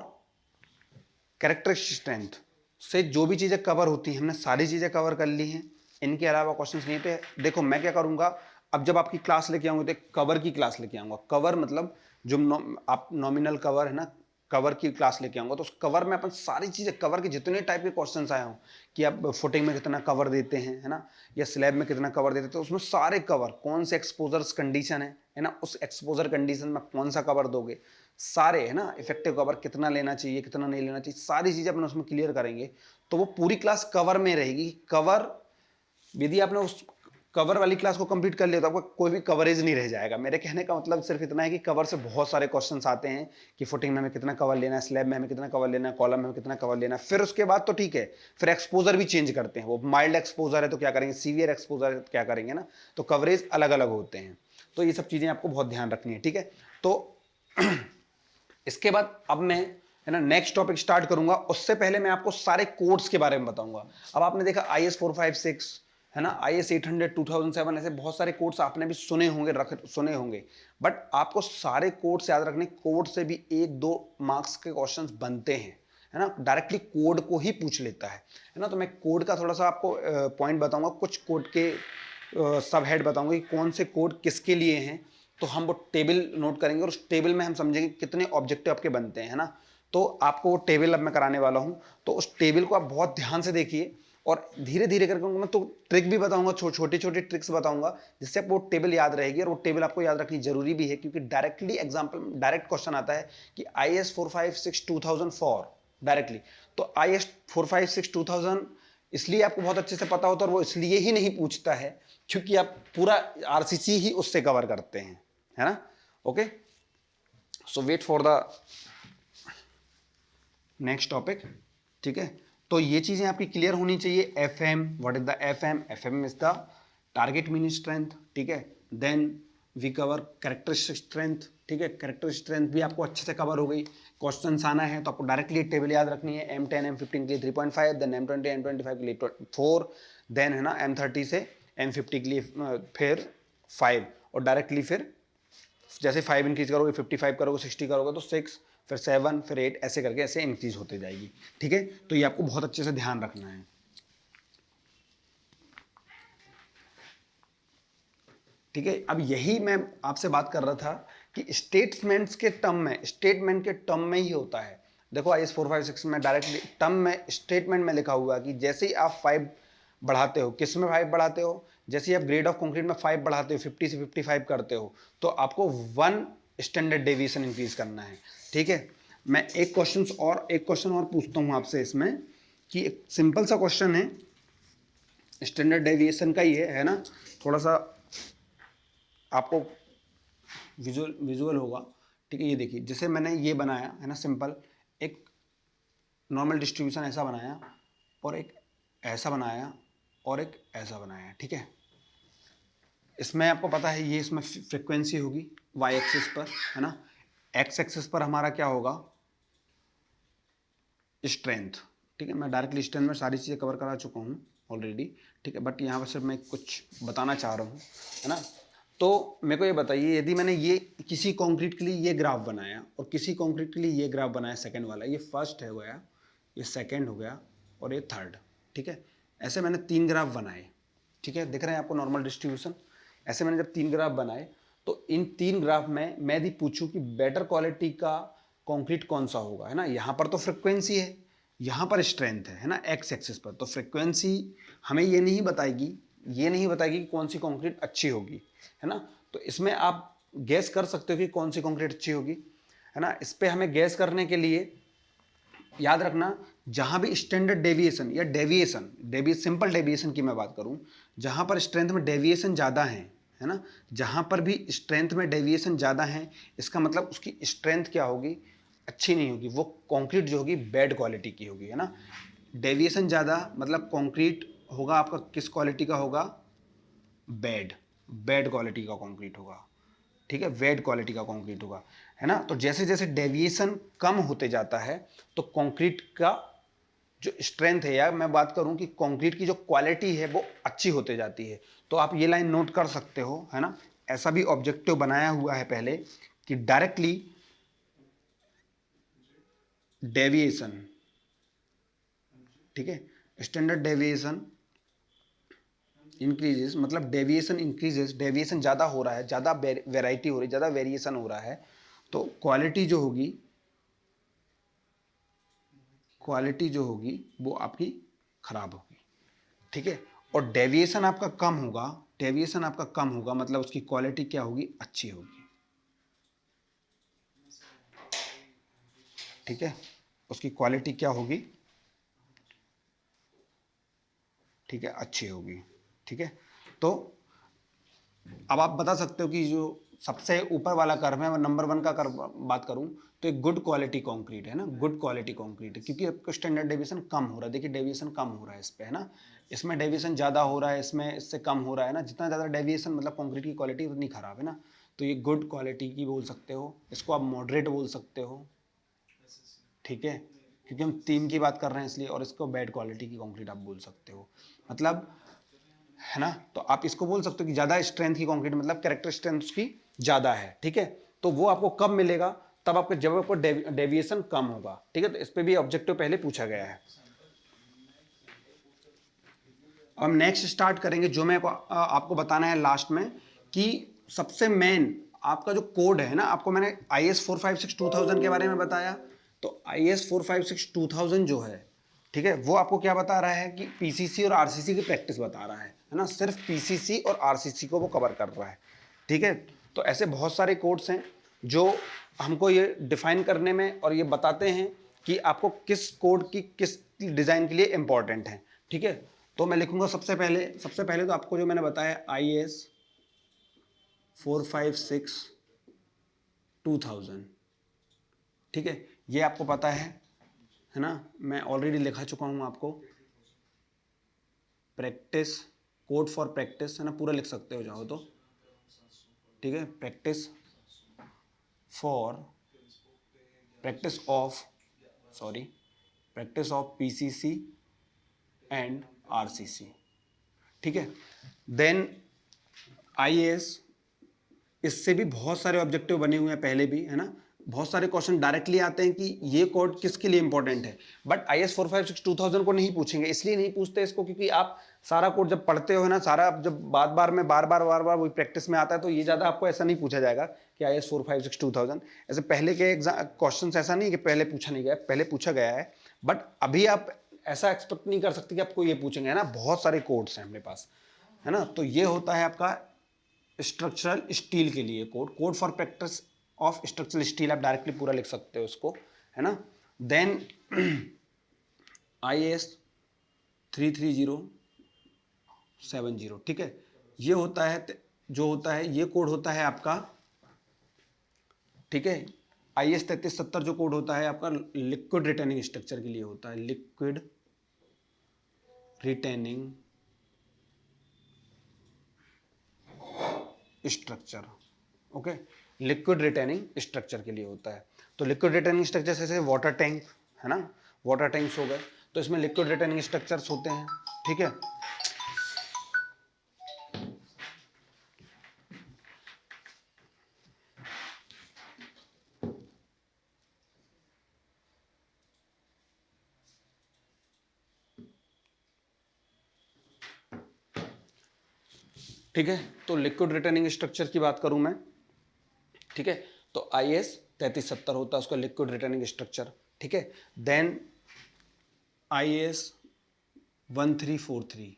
कैरेक्टरिस्टिक स्ट्रेंथ से जो भी चीज़ें कवर होती हैं हमने सारी चीज़ें कवर कर ली हैं। इनके अलावा क्वेश्चंस नहीं थे। देखो मैं क्या करूँगा, अब जब आपकी क्लास लेके आऊंगा तो एक कवर की क्लास लेके आऊंगा। कवर मतलब जो आप नॉमिनल कवर है ना, कवर की क्लास लेके आऊंगा। तो उस कवर में अपन सारी चीजें, कवर के जितने टाइप के क्वेश्चंस आए हों कि आप फुटिंग में कितना कवर देते हैं, है ना, या स्लैब में कितना कवर देते हैं, तो उसमें सारे कवर, कौन से एक्सपोजर्स कंडीशन है ना, उस एक्सपोजर कंडीशन में कौन सा कवर दोगे, सारे, है ना, इफेक्टिव कवर कितना लेना चाहिए, कितना नहीं लेना चाहिए, सारी चीजें अपन उसमें क्लियर करेंगे। तो वो पूरी क्लास कवर में रहेगी। कवर, यदि आपने उस कवर वाली क्लास को कंप्लीट कर लिया तो आपका कोई भी कवरेज नहीं रह जाएगा। मेरे कहने का मतलब सिर्फ इतना है कि कवर से बहुत सारे क्वेश्चंस आते हैं कि फुटिंग में हमें कितना कवर लेना है, स्लैब में हमें कितना कवर लेना है, कॉलम में हमें कितना कवर लेना है। फिर उसके बाद तो ठीक है, फिर एक्सपोजर भी चेंज करते हैं। वो माइल्ड एक्सपोजर है तो क्या करेंगे, सीवियर एक्सपोजर है तो क्या करेंगे ना, तो कवरेज अलग अलग होते हैं। तो ये सब चीजें आपको बहुत ध्यान रखनी है, ठीक है। तो इसके बाद अब मैं, है ना, नेक्स्ट टॉपिक स्टार्ट करूंगा। उससे पहले मैं आपको सारे कोड्स के बारे में बताऊंगा। अब आपने देखा IS 456, है ना, IS 800 2007, ऐसे बहुत सारे कोड्स आपने भी सुने होंगे, सुने होंगे, बट आपको सारे कोड्स याद रखने। कोड से भी 1-2 मार्क्स के क्वेश्चंस बनते हैं, है ना, डायरेक्टली कोड को ही पूछ लेता है ना। तो मैं कोड का थोड़ा सा आपको पॉइंट बताऊंगा, कुछ कोड के सब हेड बताऊंगा कि कौन से कोड किसके लिए हैं। तो हम वो टेबल नोट करेंगे और उस टेबल में हम समझेंगे कितने ऑब्जेक्टिव आपके बनते हैं, है ना। तो आपको वो टेबल अब मैं कराने वाला हूँ, तो उस टेबल को आप बहुत ध्यान से देखिए और धीरे धीरे करके मैं तो ट्रिक भी बताऊंगा, छोटी छोटी ट्रिक्स बताऊंगा, जिससे आपको वो टेबल याद रहेगी। और वो टेबल आपको याद रखनी जरूरी भी है, क्योंकि डायरेक्टली एग्जाम्पल, डायरेक्ट क्वेश्चन आता है कि IS 456 2004 डायरेक्टली। तो IS 456 2000 इसलिए आपको बहुत अच्छे से पता होता है, और वो इसलिए ही नहीं पूछता है क्योंकि आप पूरा RCC ही उससे कवर करते हैं, है ना। Okay, so wait for the next topic, ठीक है। तो ये चीजें आपकी क्लियर होनी चाहिए। FM, what is the FM? FM is the target mean strength, ठीक है। Then we cover characteristic strength, ठीक है। कैरेक्टरिस्टिक स्ट्रेंथ भी आपको अच्छे से कवर हो गई। क्वेश्चन आना है तो आपको डायरेक्टली टेबल याद रखनी है। M10 M15 के लिए 3.5, देन M20 M25 के लिए 4, देन, है ना, M30 से M50 के लिए फिर 5, और डायरेक्टली फिर जैसे 5 इंक्रीज करोगे, 55 करोगे, 60 करोगे तो 6, फिर 7, फिर 8, ऐसे करके ऐसे इंक्रीज होते जाएगी, ठीक है। तो ये आपको बहुत अच्छे से ध्यान रखना है, ठीक है। अब यही मैं आपसे बात कर रहा था कि स्टेटमेंट्स के टर्म में, स्टेटमेंट के टर्म में ही होता है। देखो IS 456 में डायरेक्टली टर्म में, स्टेटमेंट में लिखा हुआ कि जैसे ही आप 5 बढ़ाते हो, किस में 5 बढ़ाते हो, जैसे ही आप ग्रेड ऑफ कंक्रीट में 5 बढ़ाते हो, 50 से 55 करते हो, तो आपको 1 स्टैंडर्ड डेविएशन इंक्रीज करना है, ठीक है। मैं एक क्वेश्चन और पूछता हूं आपसे इसमें, कि एक सिंपल सा क्वेश्चन है, स्टैंडर्ड डेविएशन का ही है ना, थोड़ा सा आपको विजुअल होगा, ठीक है। ये देखिए, जैसे मैंने ये बनाया है ना, सिंपल एक नॉर्मल डिस्ट्रीब्यूशन ऐसा बनाया, और एक ऐसा बनाया, और एक ऐसा बनाया, ठीक है। इसमें आपको पता है ये इसमें फ्रीक्वेंसी होगी y एक्सिस पर, है ना। x एक्सिस पर हमारा क्या होगा, स्ट्रेंथ, ठीक है। मैं डायरेक्टली स्ट्रेंथ में सारी चीज़ें कवर करा चुका हूँ ऑलरेडी, ठीक है, बट यहाँ पर सिर्फ मैं कुछ बताना चाह रहा हूँ, है ना। तो मेरे को ये बताइए, यदि मैंने ये किसी कंक्रीट के लिए ये ग्राफ बनाया और किसी कंक्रीट के लिए ये ग्राफ बनाया, सेकंड वाला, ये फर्स्ट है गया, ये सेकंड हो गया, और ये थर्ड, ठीक है। ऐसे मैंने 3 ग्राफ बनाए, ठीक है, दिख रहे हैं आपको नॉर्मल डिस्ट्रीब्यूशन। ऐसे मैंने जब 3 ग्राफ बनाए, तो इन 3 ग्राफ में मैं यदि पूछूं कि बेटर क्वालिटी का कंक्रीट कौन सा होगा, है ना, यहाँ पर तो फ्रिक्वेंसी है, यहाँ पर स्ट्रेंथ है ना, एक्स एक्सिस पर। तो फ्रिक्वेंसी हमें ये नहीं बताएगी कि कौन सी कंक्रीट अच्छी होगी, है ना। तो इसमें आप गैस कर सकते हो कि कौन सी कंक्रीट अच्छी होगी, है ना। इस पे हमें गैस करने के लिए याद रखना, जहां भी स्टैंडर्ड डेविएशन या डेविएशन सिंपल डेविएशन की मैं बात करूं, जहां पर स्ट्रेंथ में डेविएशन ज़्यादा है ना, जहां पर भी स्ट्रेंथ में डेविएशन ज़्यादा है, इसका मतलब उसकी स्ट्रेंथ क्या होगी, अच्छी नहीं होगी, वो कंक्रीट जो होगी बैड क्वालिटी की होगी, है ना। डेविएशन ज़्यादा मतलब कंक्रीट होगा आपका किस क्वालिटी का होगा, बैड बैड क्वालिटी का कंक्रीट होगा, ठीक है, वेड क्वालिटी का कंक्रीट होगा, है ना। तो जैसे जैसे डेविएशन कम होते जाता है, तो कंक्रीट का जो स्ट्रेंथ है, या मैं बात करूं कि कंक्रीट की जो क्वालिटी है वो अच्छी होते जाती है। तो आप ये लाइन नोट कर सकते हो, है ना। ऐसा भी ऑब्जेक्टिव बनाया हुआ है पहले कि डायरेक्टली डेविएशन, ठीक है, स्टैंडर्ड डेविएशन इंक्रीजेस मतलब डेविएशन इंक्रीजेस, डेविएशन ज़्यादा हो रहा है, ज़्यादा वेराइटी हो रही है, ज़्यादा वेरिएशन हो रहा है, तो क्वालिटी जो होगी, क्वालिटी जो होगी वो आपकी खराब होगी, ठीक है। और डेविएशन आपका कम होगा, डेविएशन आपका कम होगा मतलब उसकी क्वालिटी क्या होगी, अच्छी होगी, ठीक है। उसकी क्वालिटी क्या होगी, ठीक है, अच्छी होगी, ठीक है। तो अब आप बता सकते हो कि जो सबसे ऊपर वाला कर्व है, नंबर 1 का कर्व बात करूं तो एक गुड क्वालिटी कंक्रीट है ना, गुड क्वालिटी कंक्रीट है, क्योंकि आपका स्टैंडर्ड डेविएशन कम हो रहा है। देखिए डेविएशन कम हो रहा है इस पे, है ना, इसमें डेविएशन ज़्यादा हो रहा है, इसमें इससे कम हो रहा है ना। जितना ज़्यादा डेविएशन मतलब कंक्रीट की क्वालिटी उतनी खराब है ना, तो ये गुड क्वालिटी की बोल सकते हो, इसको आप मॉडरेट बोल सकते हो, ठीक है, क्योंकि हम तीन की बात कर रहे हैं इसलिए। और इसको बैड क्वालिटी की कंक्रीट आप बोल सकते हो, मतलब, है ना। तो आप इसको बोल सकते हो कि ज़्यादा स्ट्रेंथ की कंक्रीट मतलब कैरेक्टर स्ट्रेंथ उसकी ज़्यादा है, ठीक है। तो वो आपको कब मिलेगा, तब आपके जब आपको डेविएशन कम होगा, ठीक है। तो इस पर भी ऑब्जेक्टिव पहले पूछा गया है। अब नेक्स्ट स्टार्ट करेंगे, जो मैं आपको बताना है लास्ट में, कि सबसे मेन आपका जो कोड है ना, आपको मैंने IS 456-2000 के बारे में बताया, तो IS 456-2000 जो है, ठीक है, वो आपको क्या बता रहा है कि PCC और RCC की प्रैक्टिस बता रहा है ना, सिर्फ PCC और RCC को वो कवर कर रहा है, ठीक है। तो ऐसे बहुत सारे कोड्स हैं जो हमको ये डिफाइन करने में और ये बताते हैं कि आपको किस कोड की किस डिज़ाइन के लिए इंपॉर्टेंट है, ठीक है। तो मैं लिखूंगा सबसे पहले तो आपको जो मैंने बताया IS 456-2000, ठीक है, ये आपको पता है ना, मैं ऑलरेडी लिखा चुका हूं आपको। प्रैक्टिस, कोड फॉर प्रैक्टिस, है ना, पूरा लिख सकते हो चाहो तो, ठीक है। Practice for, practice of, sorry, practice of PCC and RCC, ठीक है। देन IAS, इससे भी बहुत सारे ऑब्जेक्टिव बने हुए हैं पहले भी, है ना, बहुत सारे क्वेश्चन डायरेक्टली आते हैं कि ये कोड किसके लिए इंपॉर्टेंट है, बट IS 456-2000 को नहीं पूछेंगे। इसलिए नहीं पूछते इसको क्योंकि आप सारा कोड जब पढ़ते हो ना, सारा जब बार बार वही प्रैक्टिस में आता है, तो ये ज़्यादा आपको ऐसा नहीं पूछा जाएगा कि IS 456-2000 ऐसे पहले के क्वेश्चन ऐसा नहीं कि पहले पूछा नहीं गया, पहले पूछा गया है, बट अभी आप ऐसा एक्सपेक्ट नहीं कर सकते कि आपको ये पूछेंगे, है ना, बहुत सारे कोड्स हैं अपने पास, है ना। तो ये होता है आपका स्ट्रक्चरल स्टील के लिए code, code for practice of structural steel, आप डायरेक्टली पूरा लिख सकते हो उसको, है ना। देन IAS 33070, ठीक है, ये होता है, जो होता है ये कोड होता है आपका, ठीक है। IS 3370 जो कोड होता है आपका लिक्विड रिटेनिंग स्ट्रक्चर के लिए होता है, liquid retaining structure, okay, liquid retaining structure के लिए होता है। तो लिक्विड रिटेनिंग स्ट्रक्चर जैसे वाटर टैंक, है ना, वाटर टैंक्स हो गए, तो इसमें लिक्विड रिटेनिंग स्ट्रक्चर्स होते हैं, ठीक है। ठीक है, तो लिक्विड रिटेनिंग स्ट्रक्चर की बात करूं मैं, ठीक है, तो IS 3370 होता है उसका लिक्विड रिटेनिंग स्ट्रक्चर, ठीक है। देन IS 1343,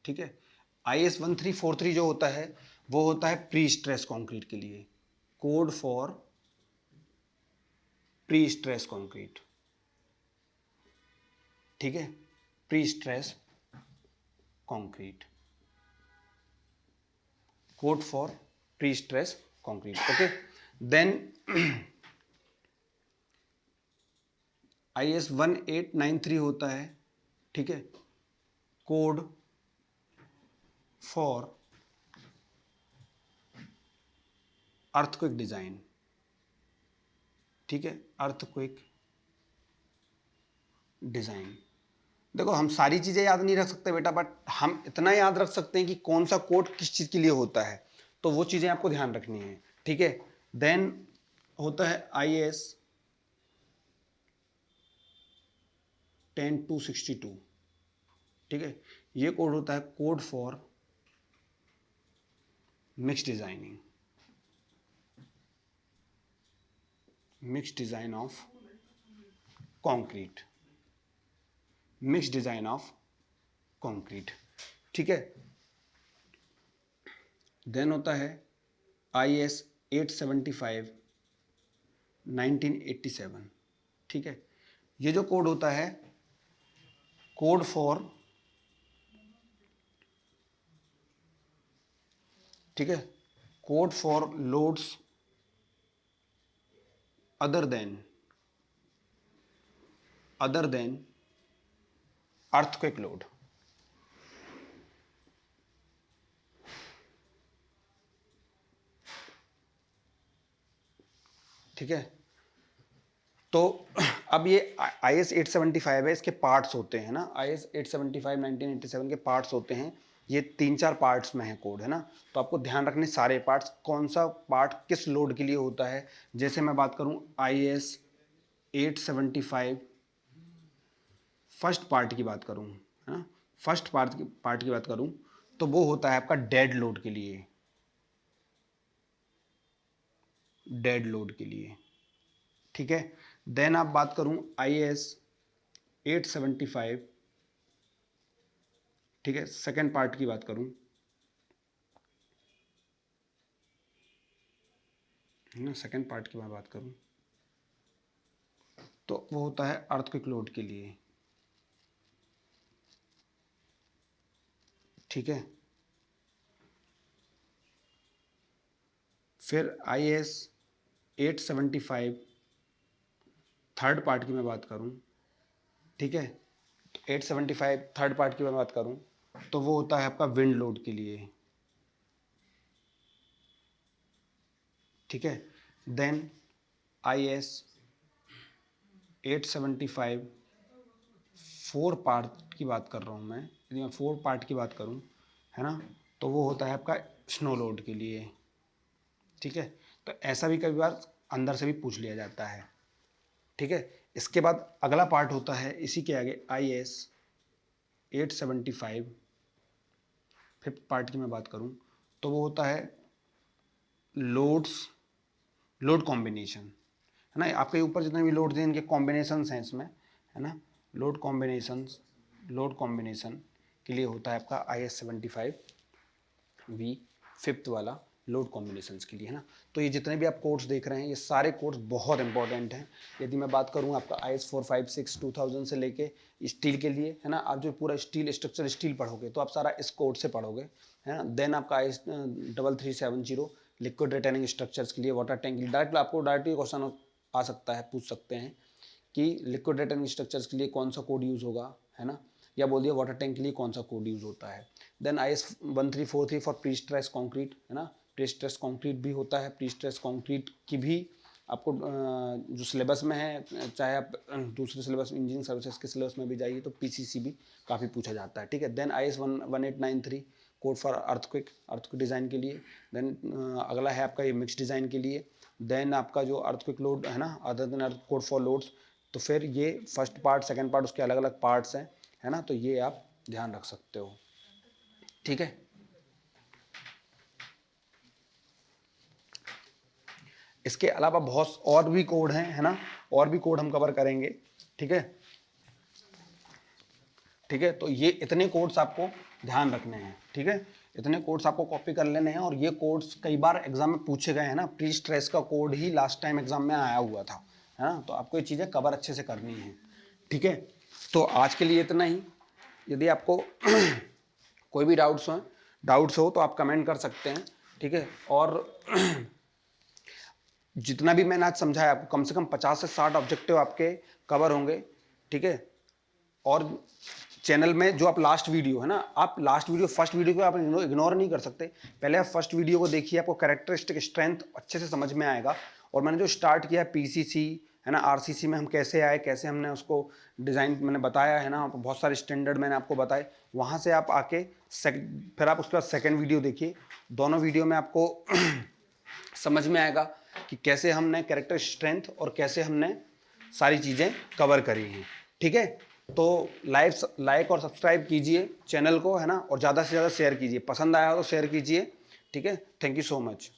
ठीक है, IS 1343 जो होता है वो होता है प्री स्ट्रेस कंक्रीट के लिए, code for pre stress concrete, ठीक है, pre stress concrete, code for pre stress concrete, okay. Then IS 1893 होता है, ठीक है, कोड फॉर अर्थक्वेक डिजाइन, ठीक है, अर्थक्वेक डिजाइन। देखो हम सारी चीजें याद नहीं रख सकते बेटा, बट हम इतना याद रख सकते हैं कि कौन सा कोड किस चीज के लिए होता है, तो वो चीजें आपको ध्यान रखनी है, ठीक है। देन होता है IS 10262, ठीक है, ये कोड होता है code for mix designing, mix design of concrete, mix design of concrete, ठीक है। देन होता है IS 875 1987, ठीक है। ये जो कोड होता है, कोड फॉर, ठीक है, code for loads other than earthquake load, ठीक है। तो अब ये IS 875 है, इसके पार्ट्स होते हैं ना, IS 875 1987 के पार्ट्स होते हैं। ये 3-4 पार्ट्स में है कोड, है ना। तो आपको ध्यान रखने सारे पार्ट्स, कौन सा पार्ट किस लोड के लिए होता है। जैसे मैं बात करूं IS 875 फर्स्ट पार्ट की बात करूं, है ना, फर्स्ट पार्ट की बात करूं, तो वो होता है आपका डेड लोड के लिए, डेड लोड के लिए, ठीक है। देन आप बात करूं IS 875, ठीक है, सेकेंड पार्ट की बात करूं, है ना, सेकेंड पार्ट की मैं बात करूं, तो वो होता है अर्थक्वेक लोड के लिए, ठीक है। फिर IS 875 थर्ड पार्ट की मैं बात करूं, ठीक है, 875 थर्ड पार्ट की मैं बात करूं, तो वो होता है आपका विंड लोड के लिए, ठीक है। देन IS 875 फोर पार्ट की बात कर रहा हूँ मैं, यदि मैं फोर पार्ट की बात करूँ, है ना, तो वो होता है आपका स्नो लोड के लिए, ठीक है। तो ऐसा भी कई बार अंदर से भी पूछ लिया जाता है, ठीक है। इसके बाद अगला पार्ट होता है इसी के आगे IS 875 फिफ्थ पार्ट की मैं बात करूं, तो वो होता है लोड कॉम्बिनेशन, है ना। आपके ऊपर जितने भी लोड्स हैं इनके कॉम्बिनेशंस हैं इसमें, है ना। लोड कॉम्बिनेशन के लिए होता है आपका IS 75V फिफ्थ वाला लोड कॉम्बिनेशंस के लिए, है ना। तो ये जितने भी आप कोर्स देख रहे हैं, ये सारे कोर्स बहुत इंपॉर्टेंट हैं। यदि मैं बात करूँ आपका IS 456 2000 से लेके स्टील के लिए, है ना, आप जो पूरा स्टील स्ट्रक्चर स्टील पढ़ोगे तो आप सारा इस कोड से पढ़ोगे, है ना। देन आपका IS 3370 लिक्विड रिटेनिंग स्ट्रक्चर्स के लिए, वाटर टैंक के लिए, डायरेक्टली क्वेश्चन आ सकता है, पूछ सकते हैं कि लिक्विड रिटेनिंग स्ट्रक्चर्स के लिए कौन सा कोड यूज़ होगा, है ना, या बोल दिया वाटर टैंक के लिए कौन सा कोड यूज़ होता है। Then IS 1343 for pre stress concrete, है ना, प्री स्ट्रेस कॉन्क्रीट भी होता है। प्री स्ट्रेस कॉन्क्रीट की भी आपको जो सिलेबस में है, चाहे आप दूसरे सिलेबस इंजीनियरिंग सर्विसेज के सिलेबस में भी जाइए तो PCC भी काफ़ी पूछा जाता है, ठीक है। Then IS 1893 code for earthquake design के लिए। देन अगला है आपका ये मिक्स डिज़ाइन के लिए। देन आपका जो अर्थक्वेक लोड है ना, other than earth code for loads, तो फिर ये फर्स्ट पार्ट सेकंड पार्ट उसके अलग अलग पार्ट्स हैं, है ना। तो ये आप ध्यान रख सकते हो, ठीक है। इसके अलावा बहुत और भी कोड हैं, है ना, और भी कोड हम कवर करेंगे, ठीक है, ठीक है। तो ये इतने कोड्स आपको ध्यान रखने हैं, ठीक है, इतने कोड्स आपको कॉपी कर लेने हैं। और ये कोड्स कई बार एग्जाम में पूछे गए हैं ना, प्री स्ट्रेस का कोड ही लास्ट टाइम एग्जाम में आया हुआ था, है ना। तो आपको ये चीज़ें कवर अच्छे से करनी है, ठीक है। तो आज के लिए इतना ही। यदि आपको कोई भी डाउट्स हो तो आप कमेंट कर सकते हैं, ठीक है। और जितना भी मैंने आज समझाया आपको, कम से कम 50 से 60 ऑब्जेक्टिव आपके कवर होंगे, ठीक है। और चैनल में जो आप लास्ट वीडियो है ना, आप लास्ट वीडियो फर्स्ट वीडियो को आप इग्नोर नहीं कर सकते। पहले आप फर्स्ट वीडियो को देखिए, आपको कैरेक्टरिस्टिक स्ट्रेंथ अच्छे से समझ में आएगा। और मैंने जो स्टार्ट किया PCC, है ना, RCC में हम कैसे आए, कैसे हमने उसको डिज़ाइन मैंने बताया, है ना, बहुत सारे स्टैंडर्ड मैंने आपको बताए। वहाँ से आप आके फिर आप उसके बाद सेकेंड वीडियो देखिए। दोनों वीडियो में आपको समझ में आएगा कि कैसे हमने कैरेक्टर स्ट्रेंथ और कैसे हमने सारी चीज़ें कवर करी हैं, ठीक है। तो लाइक और सब्सक्राइब कीजिए चैनल को, है ना, और ज़्यादा से ज़्यादा शेयर कीजिए। पसंद आया हो तो शेयर कीजिए, ठीक है, थैंक यू सो मच।